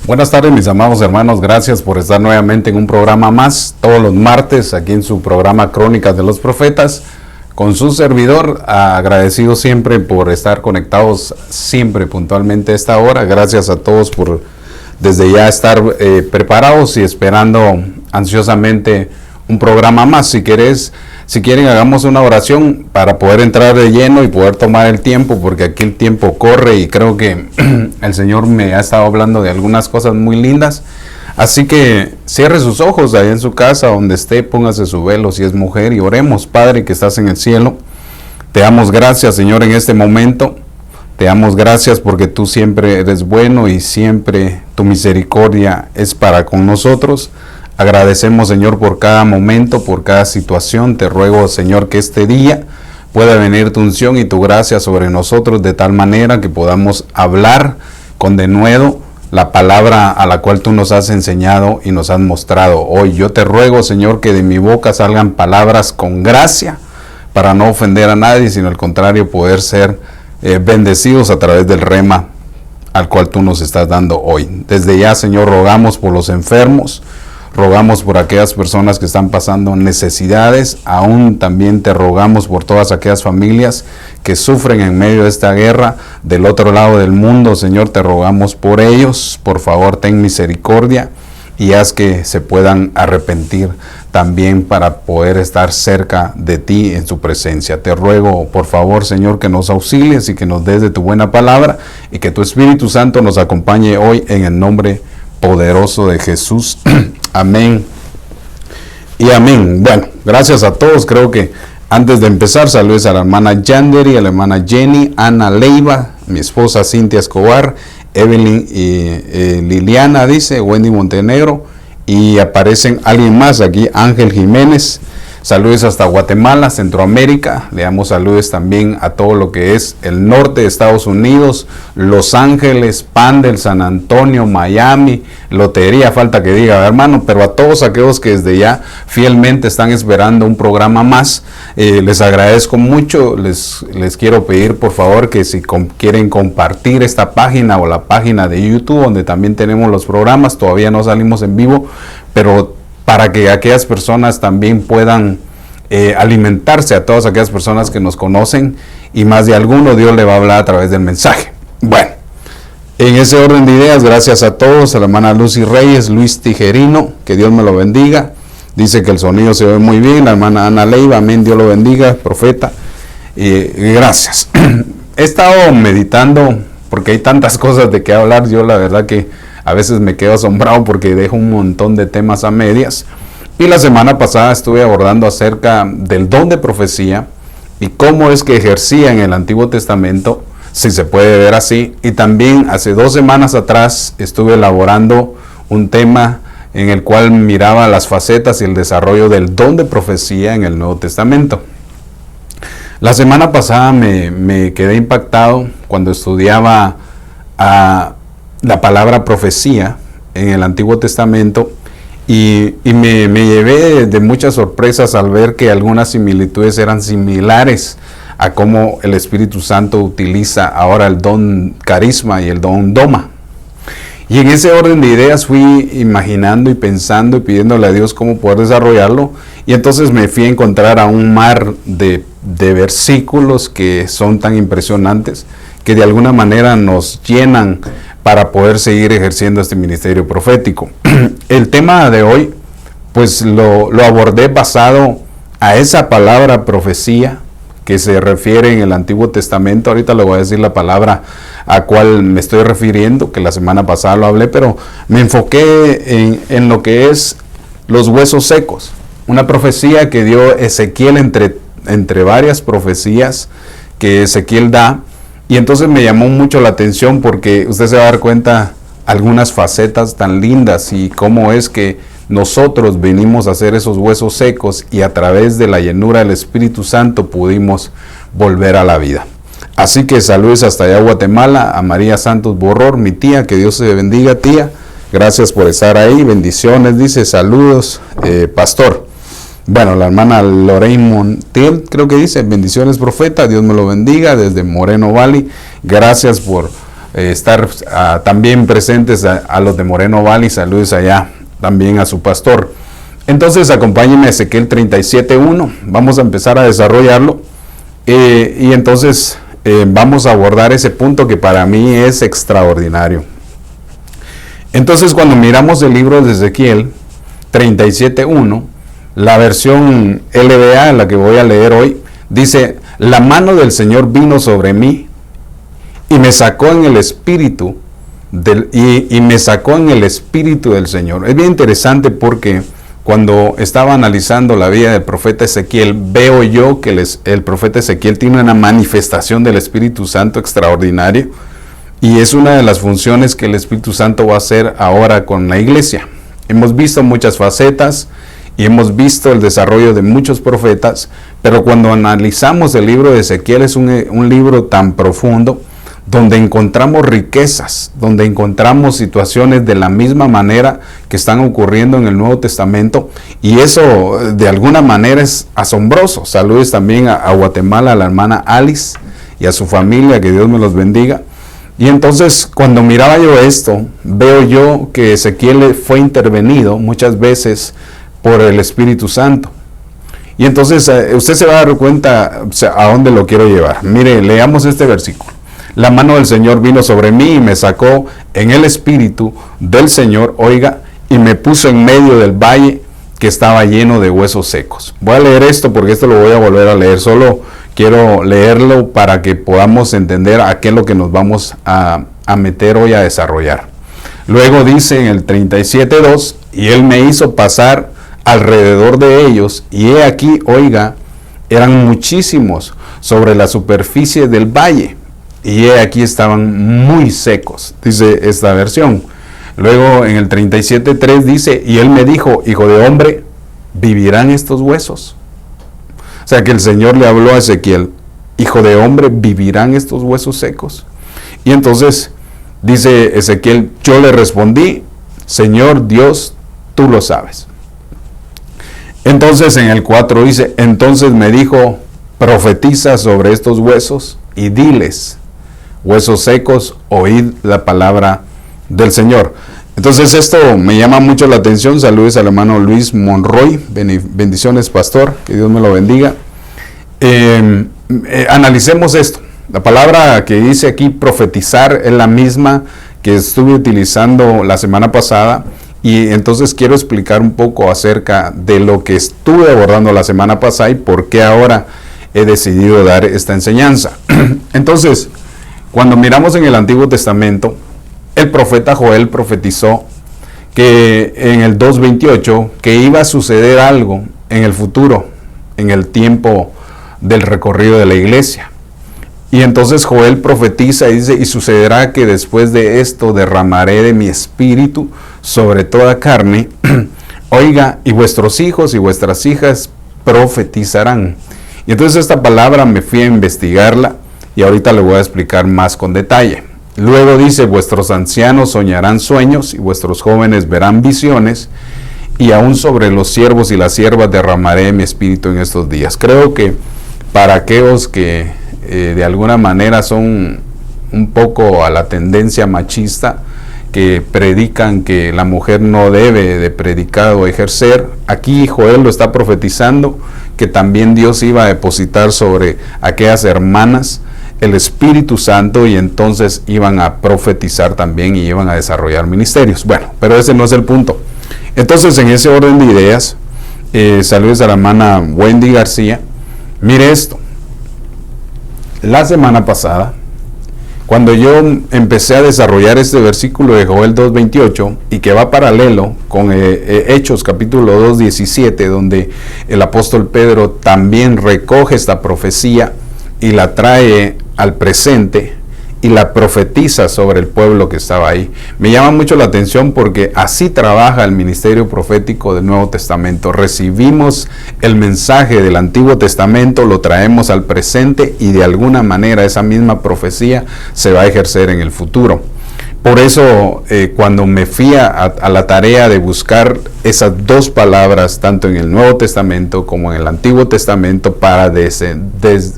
Buenas tardes, mis amados hermanos, gracias por estar nuevamente en un programa más, todos los martes, aquí en su programa Crónicas de los Profetas, con su servidor, agradecido siempre por estar conectados siempre puntualmente a esta hora. Gracias a todos por desde ya estar preparados y esperando ansiosamente un programa más. Si quieren, hagamos una oración para poder entrar de lleno y poder tomar el tiempo, porque aquí el tiempo corre y creo que el Señor me ha estado hablando de algunas cosas muy lindas. Así que cierre sus ojos ahí en su casa, donde esté, póngase su velo si es mujer y oremos. Padre que estás en el cielo, te damos gracias, Señor, en este momento. Te damos gracias porque tú siempre eres bueno y siempre tu misericordia es para con nosotros. Agradecemos, Señor, por cada momento, por cada situación. Te ruego, Señor, que este día pueda venir tu unción y tu gracia sobre nosotros de tal manera que podamos hablar con denuedo la palabra a la cual tú nos has enseñado y nos has mostrado hoy. Yo te ruego, Señor, que de mi boca salgan palabras con gracia para no ofender a nadie, sino al contrario, poder ser bendecidos a través del rema al cual tú nos estás dando hoy. Desde ya, Señor, rogamos por los enfermos, rogamos por aquellas personas que están pasando necesidades, aún también te rogamos por todas aquellas familias que sufren en medio de esta guerra del otro lado del mundo. Señor, te rogamos por ellos, por favor ten misericordia y haz que se puedan arrepentir también para poder estar cerca de ti en su presencia. Te ruego, por favor, Señor, que nos auxilies y que nos des de tu buena palabra y que tu Espíritu Santo nos acompañe hoy en el nombre poderoso de Jesús. Amén y amén. Bueno, gracias a todos. Creo que antes de empezar, saludos a la hermana Yanderi, a la hermana Jenny, Ana Leiva, mi esposa Cintia Escobar, Evelyn y Liliana, dice, Wendy Montenegro, y aparecen alguien más aquí, Ángel Jiménez. Saludos hasta Guatemala, Centroamérica. Le damos saludos también a todo lo que es el norte de Estados Unidos, Los Ángeles, Pandel, San Antonio, Miami, Lotería, falta que diga, hermano, pero a todos aquellos que desde ya fielmente están esperando un programa más, les agradezco mucho. Les quiero pedir, por favor, que si quieren compartir esta página o la página de YouTube, donde también tenemos los programas, todavía no salimos en vivo, pero para que aquellas personas también puedan alimentarse, a todas aquellas personas que nos conocen, y más de alguno Dios le va a hablar a través del mensaje. Bueno, en ese orden de ideas, gracias a todos, a la hermana Lucy Reyes, Luis Tijerino, que Dios me lo bendiga, dice que el sonido se ve muy bien, la hermana Ana Leiva, amén, Dios lo bendiga, profeta, gracias. He estado meditando, porque hay tantas cosas de qué hablar, yo la verdad que a veces me quedo asombrado porque dejo un montón de temas a medias. Y la semana pasada estuve abordando acerca del don de profecía y cómo es que ejercía en el Antiguo Testamento, si se puede ver así. Y también hace 2 semanas atrás estuve elaborando un tema en el cual miraba las facetas y el desarrollo del don de profecía en el Nuevo Testamento. La semana pasada me quedé impactado cuando estudiaba la palabra profecía en el Antiguo Testamento y me llevé de muchas sorpresas al ver que algunas similitudes eran similares a cómo el Espíritu Santo utiliza ahora el don carisma y el don doma. Y en ese orden de ideas fui imaginando y pensando y pidiéndole a Dios cómo poder desarrollarlo, y entonces me fui a encontrar a un mar de versículos que son tan impresionantes que de alguna manera nos llenan para poder seguir ejerciendo este ministerio profético. El tema de hoy, pues lo abordé basado a esa palabra profecía que se refiere en el Antiguo Testamento. Ahorita le voy a decir la palabra a cual me estoy refiriendo, que la semana pasada lo hablé, pero me enfoqué en lo que es los huesos secos. Una profecía que dio Ezequiel entre varias profecías que Ezequiel da. Y entonces me llamó mucho la atención porque usted se va a dar cuenta algunas facetas tan lindas y cómo es que nosotros venimos a hacer esos huesos secos y a través de la llenura del Espíritu Santo pudimos volver a la vida. Así que saludos hasta allá Guatemala, a María Santos Borror, mi tía, que Dios se bendiga, tía. Gracias por estar ahí, bendiciones, dice, saludos, pastor. Bueno, la hermana Lorraine Montiel, creo que dice, bendiciones profeta, Dios me lo bendiga, desde Moreno Valley. Gracias por estar también presentes a los de Moreno Valley. Saludos allá también a su pastor. Entonces acompáñenme a Ezequiel 37:1. Vamos a empezar a desarrollarlo y entonces vamos a abordar ese punto que para mí es extraordinario. Entonces, cuando miramos el libro de Ezequiel 37:1, la versión LBA, la que voy a leer hoy, dice: la mano del Señor vino sobre mí y me sacó en el espíritu me sacó en el espíritu del Señor. Es bien interesante porque cuando estaba analizando la vida del profeta Ezequiel, veo yo que el profeta Ezequiel tiene una manifestación del Espíritu Santo extraordinaria, y es una de las funciones que el Espíritu Santo va a hacer ahora con la iglesia. Hemos visto muchas facetas y hemos visto el desarrollo de muchos profetas, pero cuando analizamos el libro de Ezequiel es un libro tan profundo, donde encontramos riquezas, donde encontramos situaciones de la misma manera que están ocurriendo en el Nuevo Testamento, y eso de alguna manera es asombroso. Saludos también a Guatemala, a la hermana Alice y a su familia, que Dios me los bendiga. Y entonces, cuando miraba yo esto, veo yo que Ezequiel fue intervenido muchas veces por el Espíritu Santo. Y entonces usted se va a dar cuenta a dónde lo quiero llevar. Mire, leamos este versículo. La mano del Señor vino sobre mí y me sacó en el espíritu del Señor, oiga, y me puso en medio del valle que estaba lleno de huesos secos. Voy a leer esto porque esto lo voy a volver a leer. Solo quiero leerlo para que podamos entender a qué es lo que nos vamos a meter hoy a desarrollar. Luego dice en el 37:2, y él me hizo pasar alrededor de ellos, y he aquí, oiga, eran muchísimos sobre la superficie del valle, y he aquí estaban muy secos, dice esta versión. Luego en el 37:3 dice, y él me dijo: hijo de hombre, ¿vivirán estos huesos? O sea que el Señor le habló a Ezequiel: hijo de hombre, ¿vivirán estos huesos secos? Y entonces dice Ezequiel: yo le respondí: Señor Dios, tú lo sabes. Entonces en el 4 dice: entonces me dijo: profetiza sobre estos huesos y diles: huesos secos, oíd la palabra del Señor. Entonces esto me llama mucho la atención. Saludos al hermano Luis Monroy, bendiciones pastor, que Dios me lo bendiga. Analicemos esto. La palabra que dice aquí profetizar es la misma que estuve utilizando la semana pasada, y entonces quiero explicar un poco acerca de lo que estuve abordando la semana pasada y por qué ahora he decidido dar esta enseñanza. Entonces, cuando miramos en el Antiguo Testamento, el profeta Joel profetizó que en el 2:28 que iba a suceder algo en el futuro, en el tiempo del recorrido de la iglesia. Y entonces Joel profetiza y dice: y sucederá que después de esto derramaré de mi espíritu sobre toda carne, oiga, y vuestros hijos y vuestras hijas profetizarán. Y entonces esta palabra me fui a investigarla, y ahorita le voy a explicar más con detalle. Luego dice: vuestros ancianos soñarán sueños y vuestros jóvenes verán visiones, y aún sobre los siervos y las siervas derramaré mi espíritu en estos días. Creo que para aquellos que de alguna manera son un poco a la tendencia machista, que predican que la mujer no debe de predicar o ejercer, aquí Joel lo está profetizando, que también Dios iba a depositar sobre aquellas hermanas el Espíritu Santo, y entonces iban a profetizar también y iban a desarrollar ministerios. Bueno, pero ese no es el punto. Entonces, en ese orden de ideas, saludos a la hermana Wendy García. Mire esto. La semana pasada, cuando yo empecé a desarrollar este versículo de Joel 2:28, y que va paralelo con Hechos capítulo 2:17, donde el apóstol Pedro también recoge esta profecía y la trae al presente y la profetiza sobre el pueblo que estaba ahí. Me llama mucho la atención porque así trabaja el ministerio profético del Nuevo Testamento. Recibimos el mensaje del Antiguo Testamento, lo traemos al presente, y de alguna manera esa misma profecía se va a ejercer en el futuro. Por eso cuando me fui a la tarea de buscar esas dos palabras, tanto en el Nuevo Testamento como en el Antiguo Testamento, para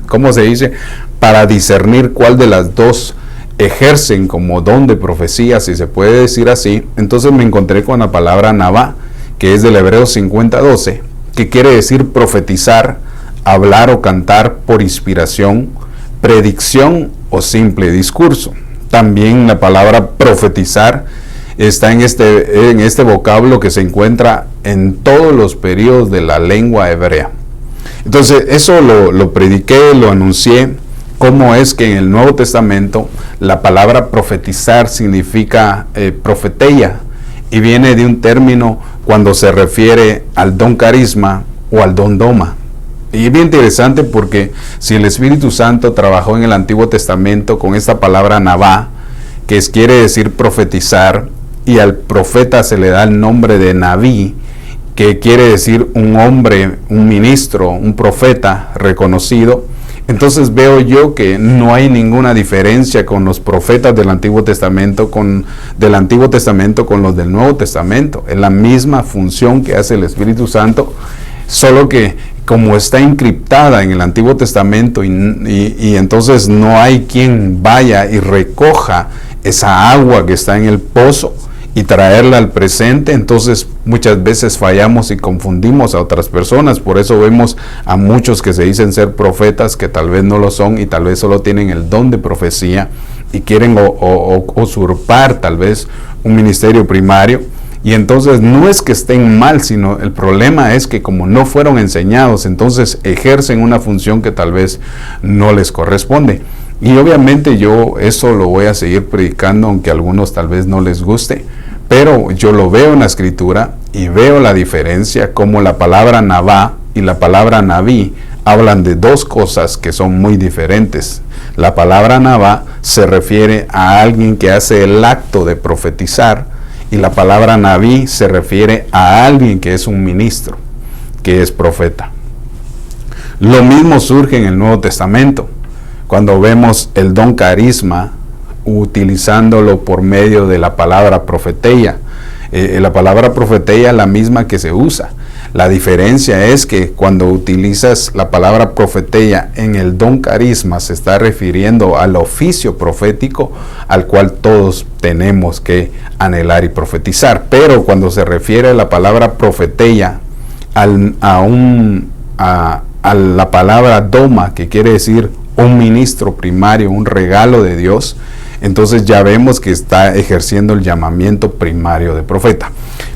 ¿cómo se dice?, para discernir cuál de las dos ejercen como don de profecía, si se puede decir así, entonces me encontré con la palabra Nabá, que es del Hebreos 50:12, que quiere decir profetizar, hablar o cantar por inspiración, predicción o simple discurso. También la palabra profetizar está en este vocablo que se encuentra en todos los periodos de la lengua hebrea. Entonces eso lo prediqué, lo anuncié, cómo es que en el Nuevo Testamento la palabra profetizar significa profeteia, y viene de un término cuando se refiere al don carisma o al don doma. Y es bien interesante porque si el Espíritu Santo trabajó en el Antiguo Testamento con esta palabra Nabá, que quiere decir profetizar, y al profeta se le da el nombre de Nabí, que quiere decir un hombre, un ministro, un profeta reconocido, entonces veo yo que no hay ninguna diferencia con los profetas del Antiguo Testamento, con los del Nuevo Testamento. Es la misma función que hace el Espíritu Santo, solo que como está encriptada en el Antiguo Testamento y entonces no hay quien vaya y recoja esa agua que está en el pozo y traerla al presente, entonces muchas veces fallamos y confundimos a otras personas. Por eso vemos a muchos que se dicen ser profetas que tal vez no lo son y tal vez solo tienen el don de profecía y quieren usurpar tal vez un ministerio primario. Y entonces no es que estén mal, sino el problema es que como no fueron enseñados, entonces ejercen una función que tal vez no les corresponde. Y obviamente yo eso lo voy a seguir predicando, aunque a algunos tal vez no les guste, pero yo lo veo en la Escritura y veo la diferencia, como la palabra Nabá y la palabra Nabí hablan de dos cosas que son muy diferentes. La palabra Nabá se refiere a alguien que hace el acto de profetizar, y la palabra Nabí se refiere a alguien que es un ministro, que es profeta. Lo mismo surge en el Nuevo Testamento, cuando vemos el don carisma, utilizándolo por medio de la palabra profeteia. La palabra profeteia es la misma que se usa. La diferencia es que cuando utilizas la palabra profeteia en el don carisma, se está refiriendo al oficio profético al cual todos tenemos que anhelar y profetizar. Pero cuando se refiere a la palabra profeteia a la palabra doma, que quiere decir un ministro primario, un regalo de Dios, entonces ya vemos que está ejerciendo el llamamiento primario de profeta.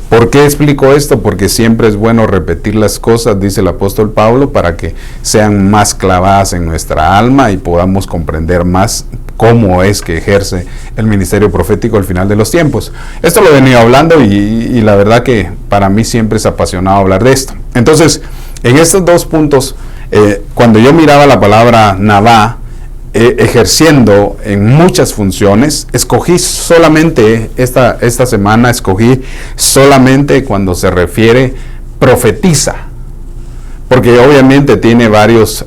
¿Por qué explico esto? Porque siempre es bueno repetir las cosas, dice el apóstol Pablo, para que sean más clavadas en nuestra alma y podamos comprender más cómo es que ejerce el ministerio profético al final de los tiempos. Esto lo he venido hablando y la verdad que para mí siempre es apasionado hablar de esto. Entonces, en estos dos puntos, cuando yo miraba la palabra Nabá, ejerciendo en muchas funciones, escogí solamente esta semana, escogí solamente cuando se refiere profetiza, porque obviamente tiene varios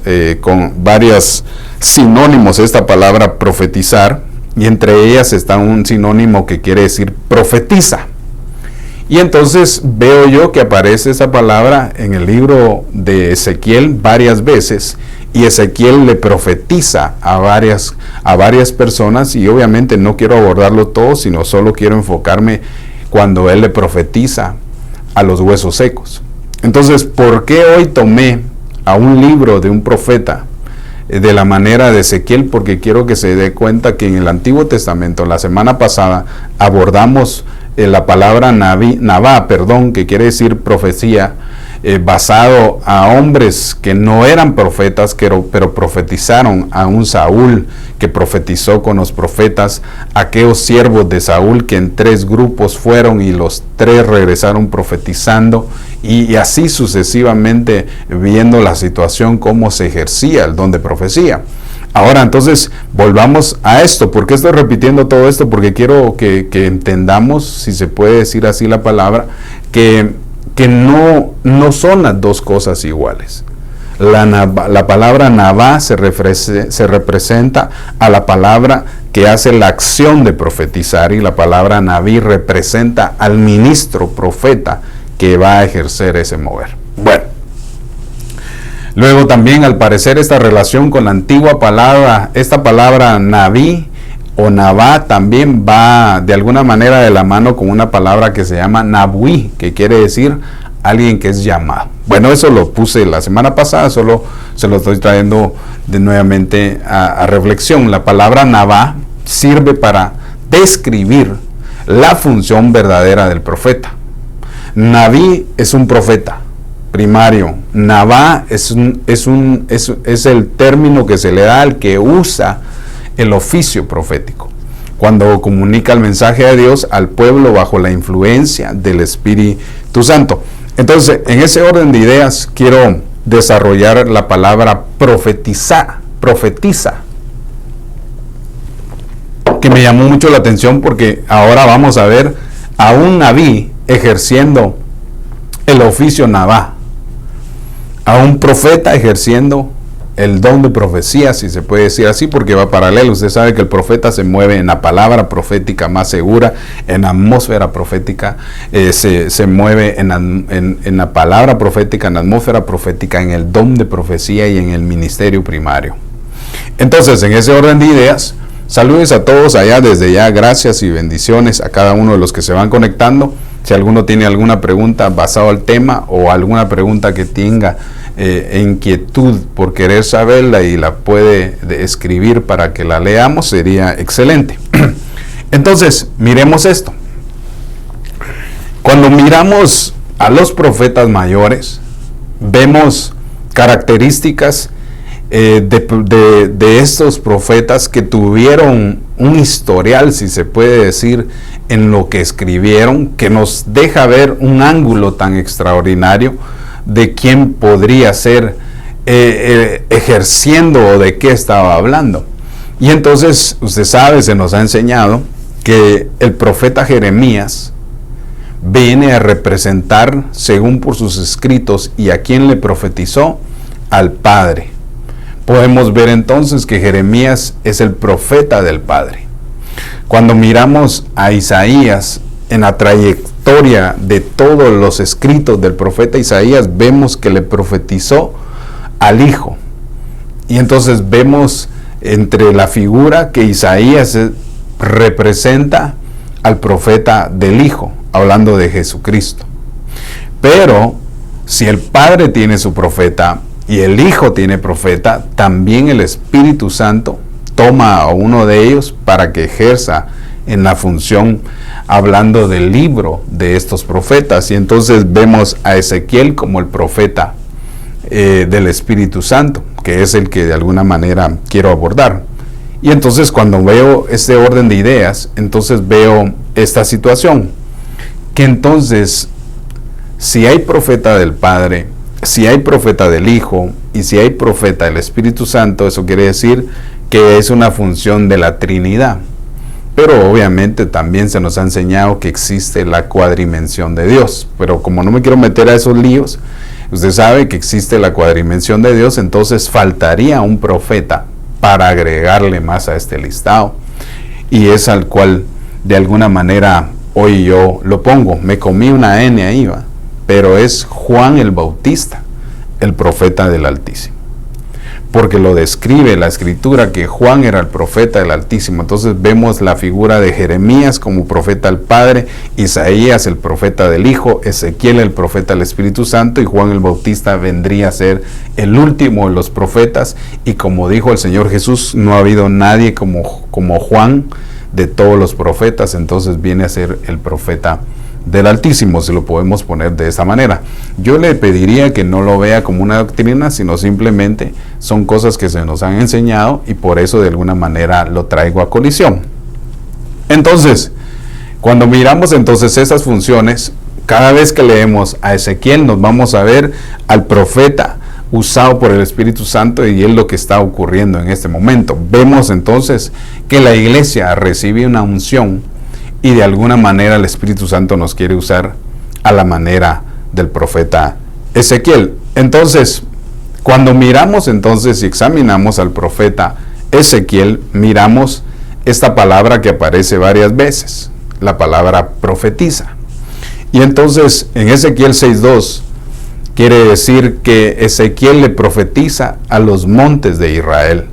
sinónimos esta palabra profetizar, y entre ellas está un sinónimo que quiere decir profetiza. Y entonces veo yo que aparece esa palabra en el libro de Ezequiel varias veces, y Ezequiel le profetiza a varias personas, y obviamente no quiero abordarlo todo, sino solo quiero enfocarme cuando él le profetiza a los huesos secos. Entonces, ¿por qué hoy tomé a un libro de un profeta de la manera de Ezequiel? Porque quiero que se dé cuenta que en el Antiguo Testamento, la semana pasada, abordamos la palabra Nabá, que quiere decir profecía, basado a hombres que no eran profetas, pero profetizaron, a un Saúl que profetizó con los profetas, aquellos siervos de Saúl que en 3 grupos fueron y los 3 regresaron profetizando, y así sucesivamente, viendo la situación, cómo se ejercía el don de profecía. Ahora, entonces, volvamos a esto. ¿Por qué estoy repitiendo todo esto? Porque quiero que entendamos, si se puede decir así la palabra, que no son las dos cosas iguales. La palabra Nabá se representa a la palabra que hace la acción de profetizar, y la palabra Nabí representa al ministro profeta que va a ejercer ese mover. Bueno, luego también, al parecer, esta relación con la antigua palabra, esta palabra Nabí, o Nabá también va de alguna manera de la mano con una palabra que se llama Nabuí, que quiere decir alguien que es llamado. Bueno, eso lo puse la semana pasada, solo se lo estoy trayendo nuevamente a reflexión. La palabra Nabá sirve para describir la función verdadera del profeta. Nabí es un profeta primario. Nabá es el término que se le da al que usa el oficio profético, cuando comunica el mensaje de Dios al pueblo bajo la influencia del Espíritu Santo. Entonces, en ese orden de ideas, quiero desarrollar la palabra profetiza, que me llamó mucho la atención porque ahora vamos a ver a un Nabí ejerciendo el oficio Nabá, a un profeta ejerciendo el don de profecía, si se puede decir así, porque va paralelo. Usted sabe que el profeta se mueve en la palabra profética más segura, en la atmósfera profética, se mueve en la palabra profética, en la atmósfera profética, en el don de profecía y en el ministerio primario. Entonces, en ese orden de ideas, saludos a todos allá desde ya, gracias y bendiciones a cada uno de los que se van conectando. Si alguno tiene alguna pregunta basada al tema o alguna pregunta que tenga inquietud por querer saberla y la puede escribir para que la leamos, sería excelente. Entonces, miremos esto. Cuando miramos a los profetas mayores, vemos características de estos profetas que tuvieron un historial, si se puede decir, en lo que escribieron, que nos deja ver un ángulo tan extraordinario de quién podría ser ejerciendo o de qué estaba hablando. Y entonces, usted sabe, se nos ha enseñado que el profeta Jeremías viene a representar, según por sus escritos, y a quién le profetizó, al Padre. Podemos ver entonces que Jeremías es el profeta del Padre. Cuando miramos a Isaías en la trayectoria de todos los escritos del profeta Isaías, vemos que le profetizó al Hijo. Y entonces vemos entre la figura que Isaías representa al profeta del Hijo, hablando de Jesucristo. Pero si el Padre tiene su profeta y el Hijo tiene profeta, también el Espíritu Santo toma a uno de ellos para que ejerza en la función, hablando del libro de estos profetas. Y entonces vemos a Ezequiel como el profeta del Espíritu Santo, que es el que de alguna manera quiero abordar. Y entonces cuando veo este orden de ideas, entonces veo esta situación, que entonces si hay profeta del Padre, si hay profeta del Hijo y si hay profeta del Espíritu Santo, eso quiere decir que es una función de la Trinidad. Pero obviamente también se nos ha enseñado que existe la cuadrimensión de Dios. Pero como no me quiero meter a esos líos, usted sabe que existe la cuadrimensión de Dios, entonces faltaría un profeta para agregarle más a este listado. Y es al cual de alguna manera hoy yo lo pongo. Me comí una N ahí, ¿va? Pero es Juan el Bautista, el profeta del Altísimo. Porque lo describe la Escritura que Juan era el profeta del Altísimo. Entonces vemos la figura de Jeremías como profeta del Padre, Isaías el profeta del Hijo, Ezequiel el profeta del Espíritu Santo, y Juan el Bautista vendría a ser el último de los profetas. Y como dijo el Señor Jesús, no ha habido nadie como Juan de todos los profetas. Entonces viene a ser el profeta del Altísimo, si lo podemos poner de esa manera. Yo le pediría que no lo vea como una doctrina, sino simplemente son cosas que se nos han enseñado y por eso de alguna manera lo traigo a colisión. Entonces, cuando miramos entonces esas funciones, cada vez que leemos a Ezequiel nos vamos a ver al profeta usado por el Espíritu Santo, y es lo que está ocurriendo en este momento. Vemos entonces que la iglesia recibe una unción y de alguna manera el Espíritu Santo nos quiere usar a la manera del profeta Ezequiel. Entonces, cuando miramos entonces y examinamos al profeta Ezequiel, miramos esta palabra que aparece varias veces, la palabra profetiza. Y entonces en Ezequiel 6:2 quiere decir que Ezequiel le profetiza a los montes de Israel.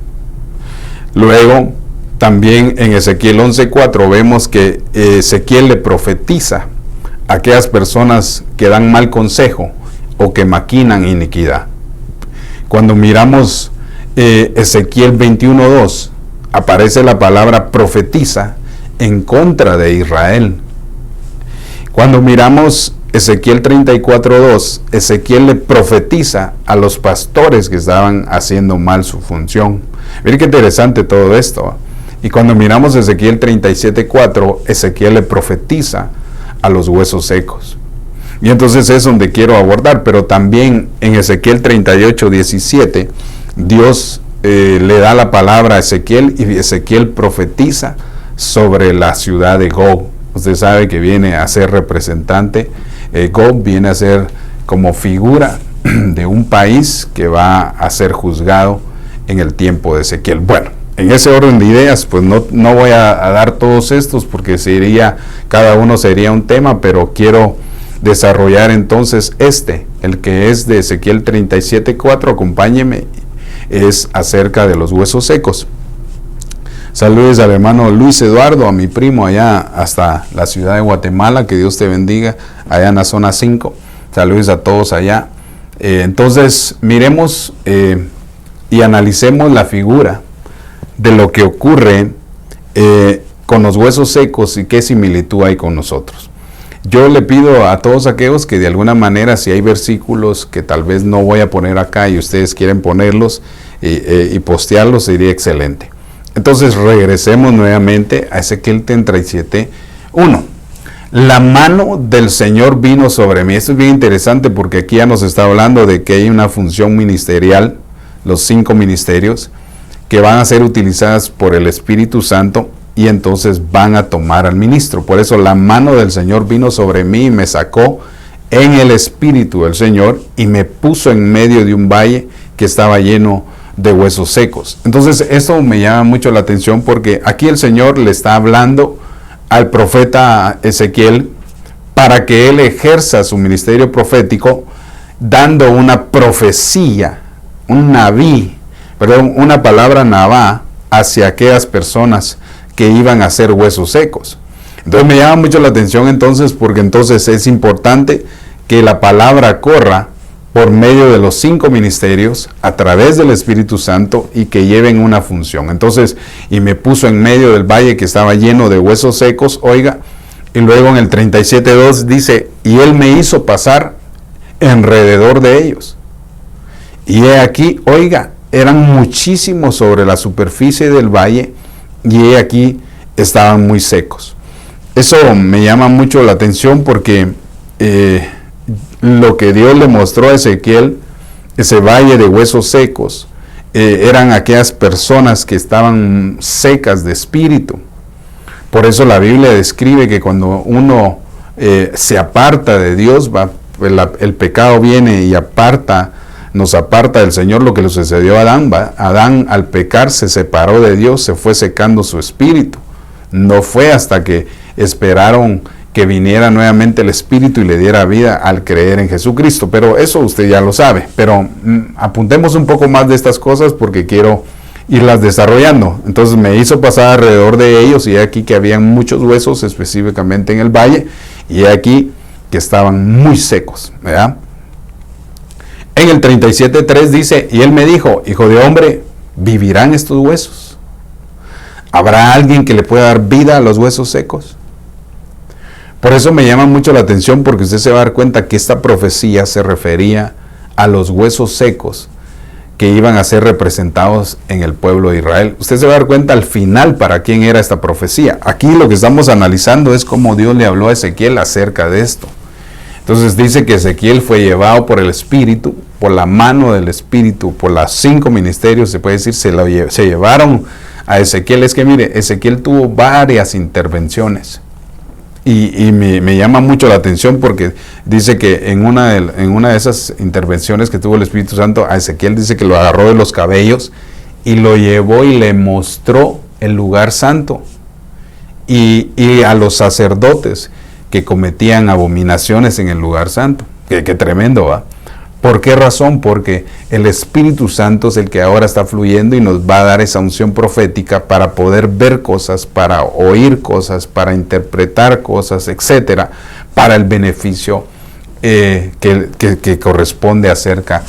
Luego También en Ezequiel 11:4 vemos que Ezequiel le profetiza a aquellas personas que dan mal consejo o que maquinan iniquidad. Cuando miramos Ezequiel 21:2, aparece la palabra profetiza en contra de Israel. Cuando miramos Ezequiel 34:2, Ezequiel le profetiza a los pastores que estaban haciendo mal su función. Miren qué interesante todo esto. Y cuando miramos Ezequiel 37:4, Ezequiel le profetiza a los huesos secos. Y entonces es donde quiero abordar, pero también en Ezequiel 38:17, Dios le da la palabra a Ezequiel y Ezequiel profetiza sobre la ciudad de Gog. Usted sabe que viene a ser representante, Gog viene a ser como figura de un país que va a ser juzgado en el tiempo de Ezequiel. Bueno, en ese orden de ideas, pues no voy a dar todos estos porque cada uno sería un tema, pero quiero desarrollar entonces el que es de Ezequiel 37:4, acompáñeme, es acerca de los huesos secos. Saludos al hermano Luis Eduardo, a mi primo allá hasta la ciudad de Guatemala, que Dios te bendiga, allá en la zona 5. Saludos a todos allá. Entonces, miremos y analicemos la figura de lo que ocurre con los huesos secos y qué similitud hay con nosotros. Yo le pido a todos aquellos que de alguna manera, si hay versículos que tal vez no voy a poner acá y ustedes quieren ponerlos y postearlos, sería excelente. Entonces regresemos nuevamente a Ezequiel 37:1. La mano del Señor vino sobre mí. Esto es bien interesante porque aquí ya nos está hablando de que hay una función ministerial, los 5 ministerios, que van a ser utilizadas por el Espíritu Santo y entonces van a tomar al ministro. Por eso la mano del Señor vino sobre mí y me sacó en el Espíritu del Señor y me puso en medio de un valle que estaba lleno de huesos secos. Entonces esto me llama mucho la atención porque aquí el Señor le está hablando al profeta Ezequiel para que él ejerza su ministerio profético dando una profecía, una palabra nabá hacia aquellas personas que iban a ser huesos secos. Entonces me llama mucho la atención entonces porque entonces es importante que la palabra corra por medio de los 5 ministerios, a través del Espíritu Santo y que lleven una función. Entonces, y me puso en medio del valle que estaba lleno de huesos secos, oiga, y luego en el 37:2 dice, y él me hizo pasar alrededor de ellos. Y he aquí, oiga, eran muchísimos sobre la superficie del valle, y he aquí estaban muy secos. Eso me llama mucho la atención porque lo que Dios le mostró a Ezequiel, ese valle de huesos secos, eran aquellas personas que estaban secas de espíritu. Por eso la Biblia describe que cuando uno se aparta de Dios, el pecado viene y nos aparta del Señor. Lo que le sucedió a Adán, Adán al pecar se separó de Dios, se fue secando su espíritu. No fue hasta que esperaron que viniera nuevamente el Espíritu y le diera vida al creer en Jesucristo. Pero eso usted ya lo sabe. Pero apuntemos un poco más de estas cosas porque quiero irlas desarrollando. Entonces me hizo pasar alrededor de ellos y he aquí que habían muchos huesos específicamente en el valle y he aquí que estaban muy secos, ¿verdad? En el 37:3 dice, y él me dijo, hijo de hombre, ¿vivirán estos huesos? ¿Habrá alguien que le pueda dar vida a los huesos secos? Por eso me llama mucho la atención porque usted se va a dar cuenta que esta profecía se refería a los huesos secos que iban a ser representados en el pueblo de Israel. Usted se va a dar cuenta al final para quién era esta profecía. Aquí lo que estamos analizando es cómo Dios le habló a Ezequiel acerca de esto. Entonces dice que Ezequiel fue llevado por el Espíritu, por la mano del Espíritu, por los 5 ministerios, se puede decir, se llevaron a Ezequiel. Es que mire, Ezequiel tuvo varias intervenciones. Y me llama mucho la atención porque dice que en una de esas intervenciones que tuvo el Espíritu Santo, a Ezequiel dice que lo agarró de los cabellos y lo llevó y le mostró el lugar santo y a los sacerdotes que cometían abominaciones en el lugar santo. Qué tremendo, ¿va? ¿Por qué razón? Porque el Espíritu Santo es el que ahora está fluyendo y nos va a dar esa unción profética para poder ver cosas, para oír cosas, para interpretar cosas, etcétera, para el beneficio que corresponde acerca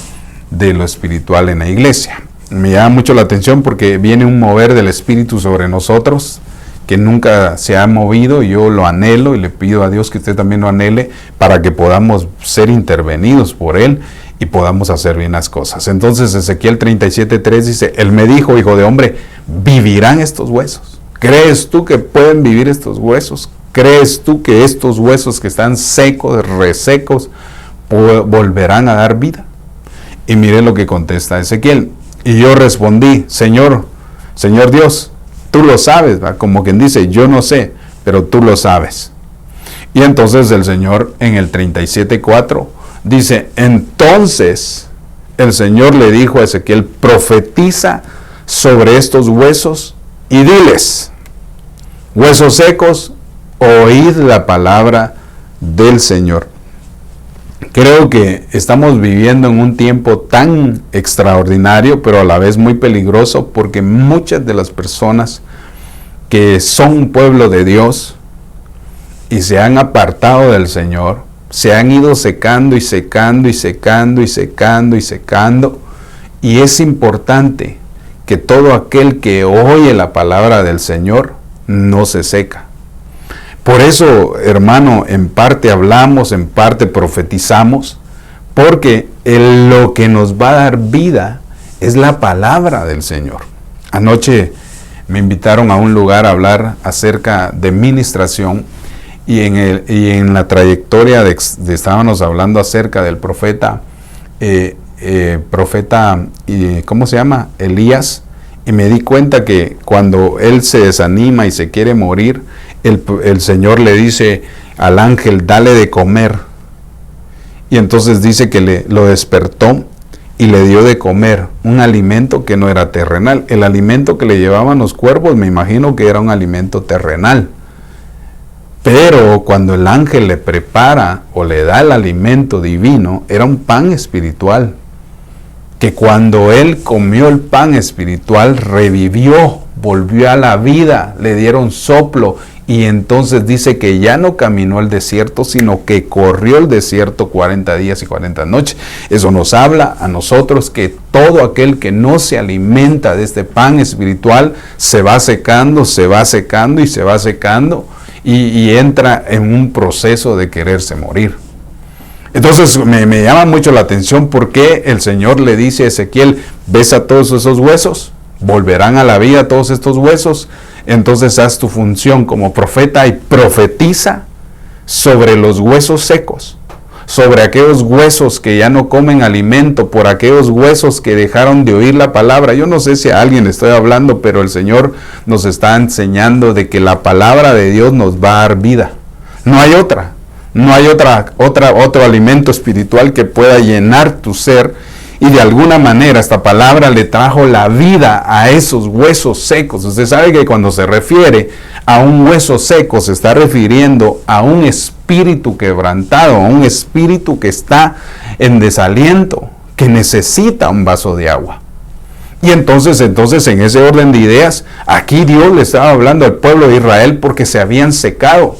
de lo espiritual en la iglesia. Me llama mucho la atención porque viene un mover del Espíritu sobre nosotros que nunca se ha movido. Yo lo anhelo y le pido a Dios que usted también lo anhele para que podamos ser intervenidos por Él y podamos hacer bien las cosas. Entonces Ezequiel 37:3 dice, Él me dijo, hijo de hombre, ¿vivirán estos huesos? ¿Crees tú que pueden vivir estos huesos? ¿Crees tú que estos huesos que están secos, resecos, volverán a dar vida? Y mire lo que contesta Ezequiel. Y yo respondí, Señor Dios, tú lo sabes, ¿va? Como quien dice, yo no sé, pero tú lo sabes. Y entonces el Señor en el 37:4 dice, entonces el Señor le dijo a Ezequiel, profetiza sobre estos huesos y diles, huesos secos, oíd la palabra del Señor. Creo que estamos viviendo en un tiempo tan extraordinario, pero a la vez muy peligroso, porque muchas de las personas que son un pueblo de Dios y se han apartado del Señor, se han ido secando y secando y secando y secando y secando, y es importante que todo aquel que oye la palabra del Señor no se seca. Por eso, hermano, en parte hablamos, en parte profetizamos, porque lo que nos va a dar vida es la palabra del Señor. Anoche me invitaron a un lugar a hablar acerca de ministración y en la trayectoria estábamos hablando acerca del profeta, ¿cómo se llama? Elías, y me di cuenta que cuando él se desanima y se quiere morir, el Señor le dice al ángel, dale de comer. Y entonces dice que lo despertó y le dio de comer un alimento que no era terrenal. El alimento que le llevaban los cuervos, me imagino que era un alimento terrenal. Pero cuando el ángel le prepara o le da el alimento divino, era un pan espiritual. Que cuando él comió el pan espiritual, revivió, volvió a la vida, le dieron soplo. Y entonces dice que ya no caminó el desierto, sino que corrió el desierto 40 días y 40 noches. Eso nos habla a nosotros que todo aquel que no se alimenta de este pan espiritual se va secando, se va secando y se va secando y entra en un proceso de quererse morir. Entonces me llama mucho la atención porque el Señor le dice a Ezequiel, ¿ves a todos esos huesos? ¿Volverán a la vida todos estos huesos? Entonces haz tu función como profeta y profetiza sobre los huesos secos, sobre aquellos huesos que ya no comen alimento, por aquellos huesos que dejaron de oír la palabra. Yo no sé si a alguien estoy hablando, pero el Señor nos está enseñando de que la palabra de Dios nos va a dar vida. No hay otra. No hay otro alimento espiritual que pueda llenar tu ser, y de alguna manera esta palabra le trajo la vida a esos huesos secos. Usted sabe que cuando se refiere a un hueso seco se está refiriendo a un espíritu quebrantado, a un espíritu que está en desaliento, que necesita un vaso de agua. Y entonces en ese orden de ideas, aquí Dios le estaba hablando al pueblo de Israel porque se habían secado.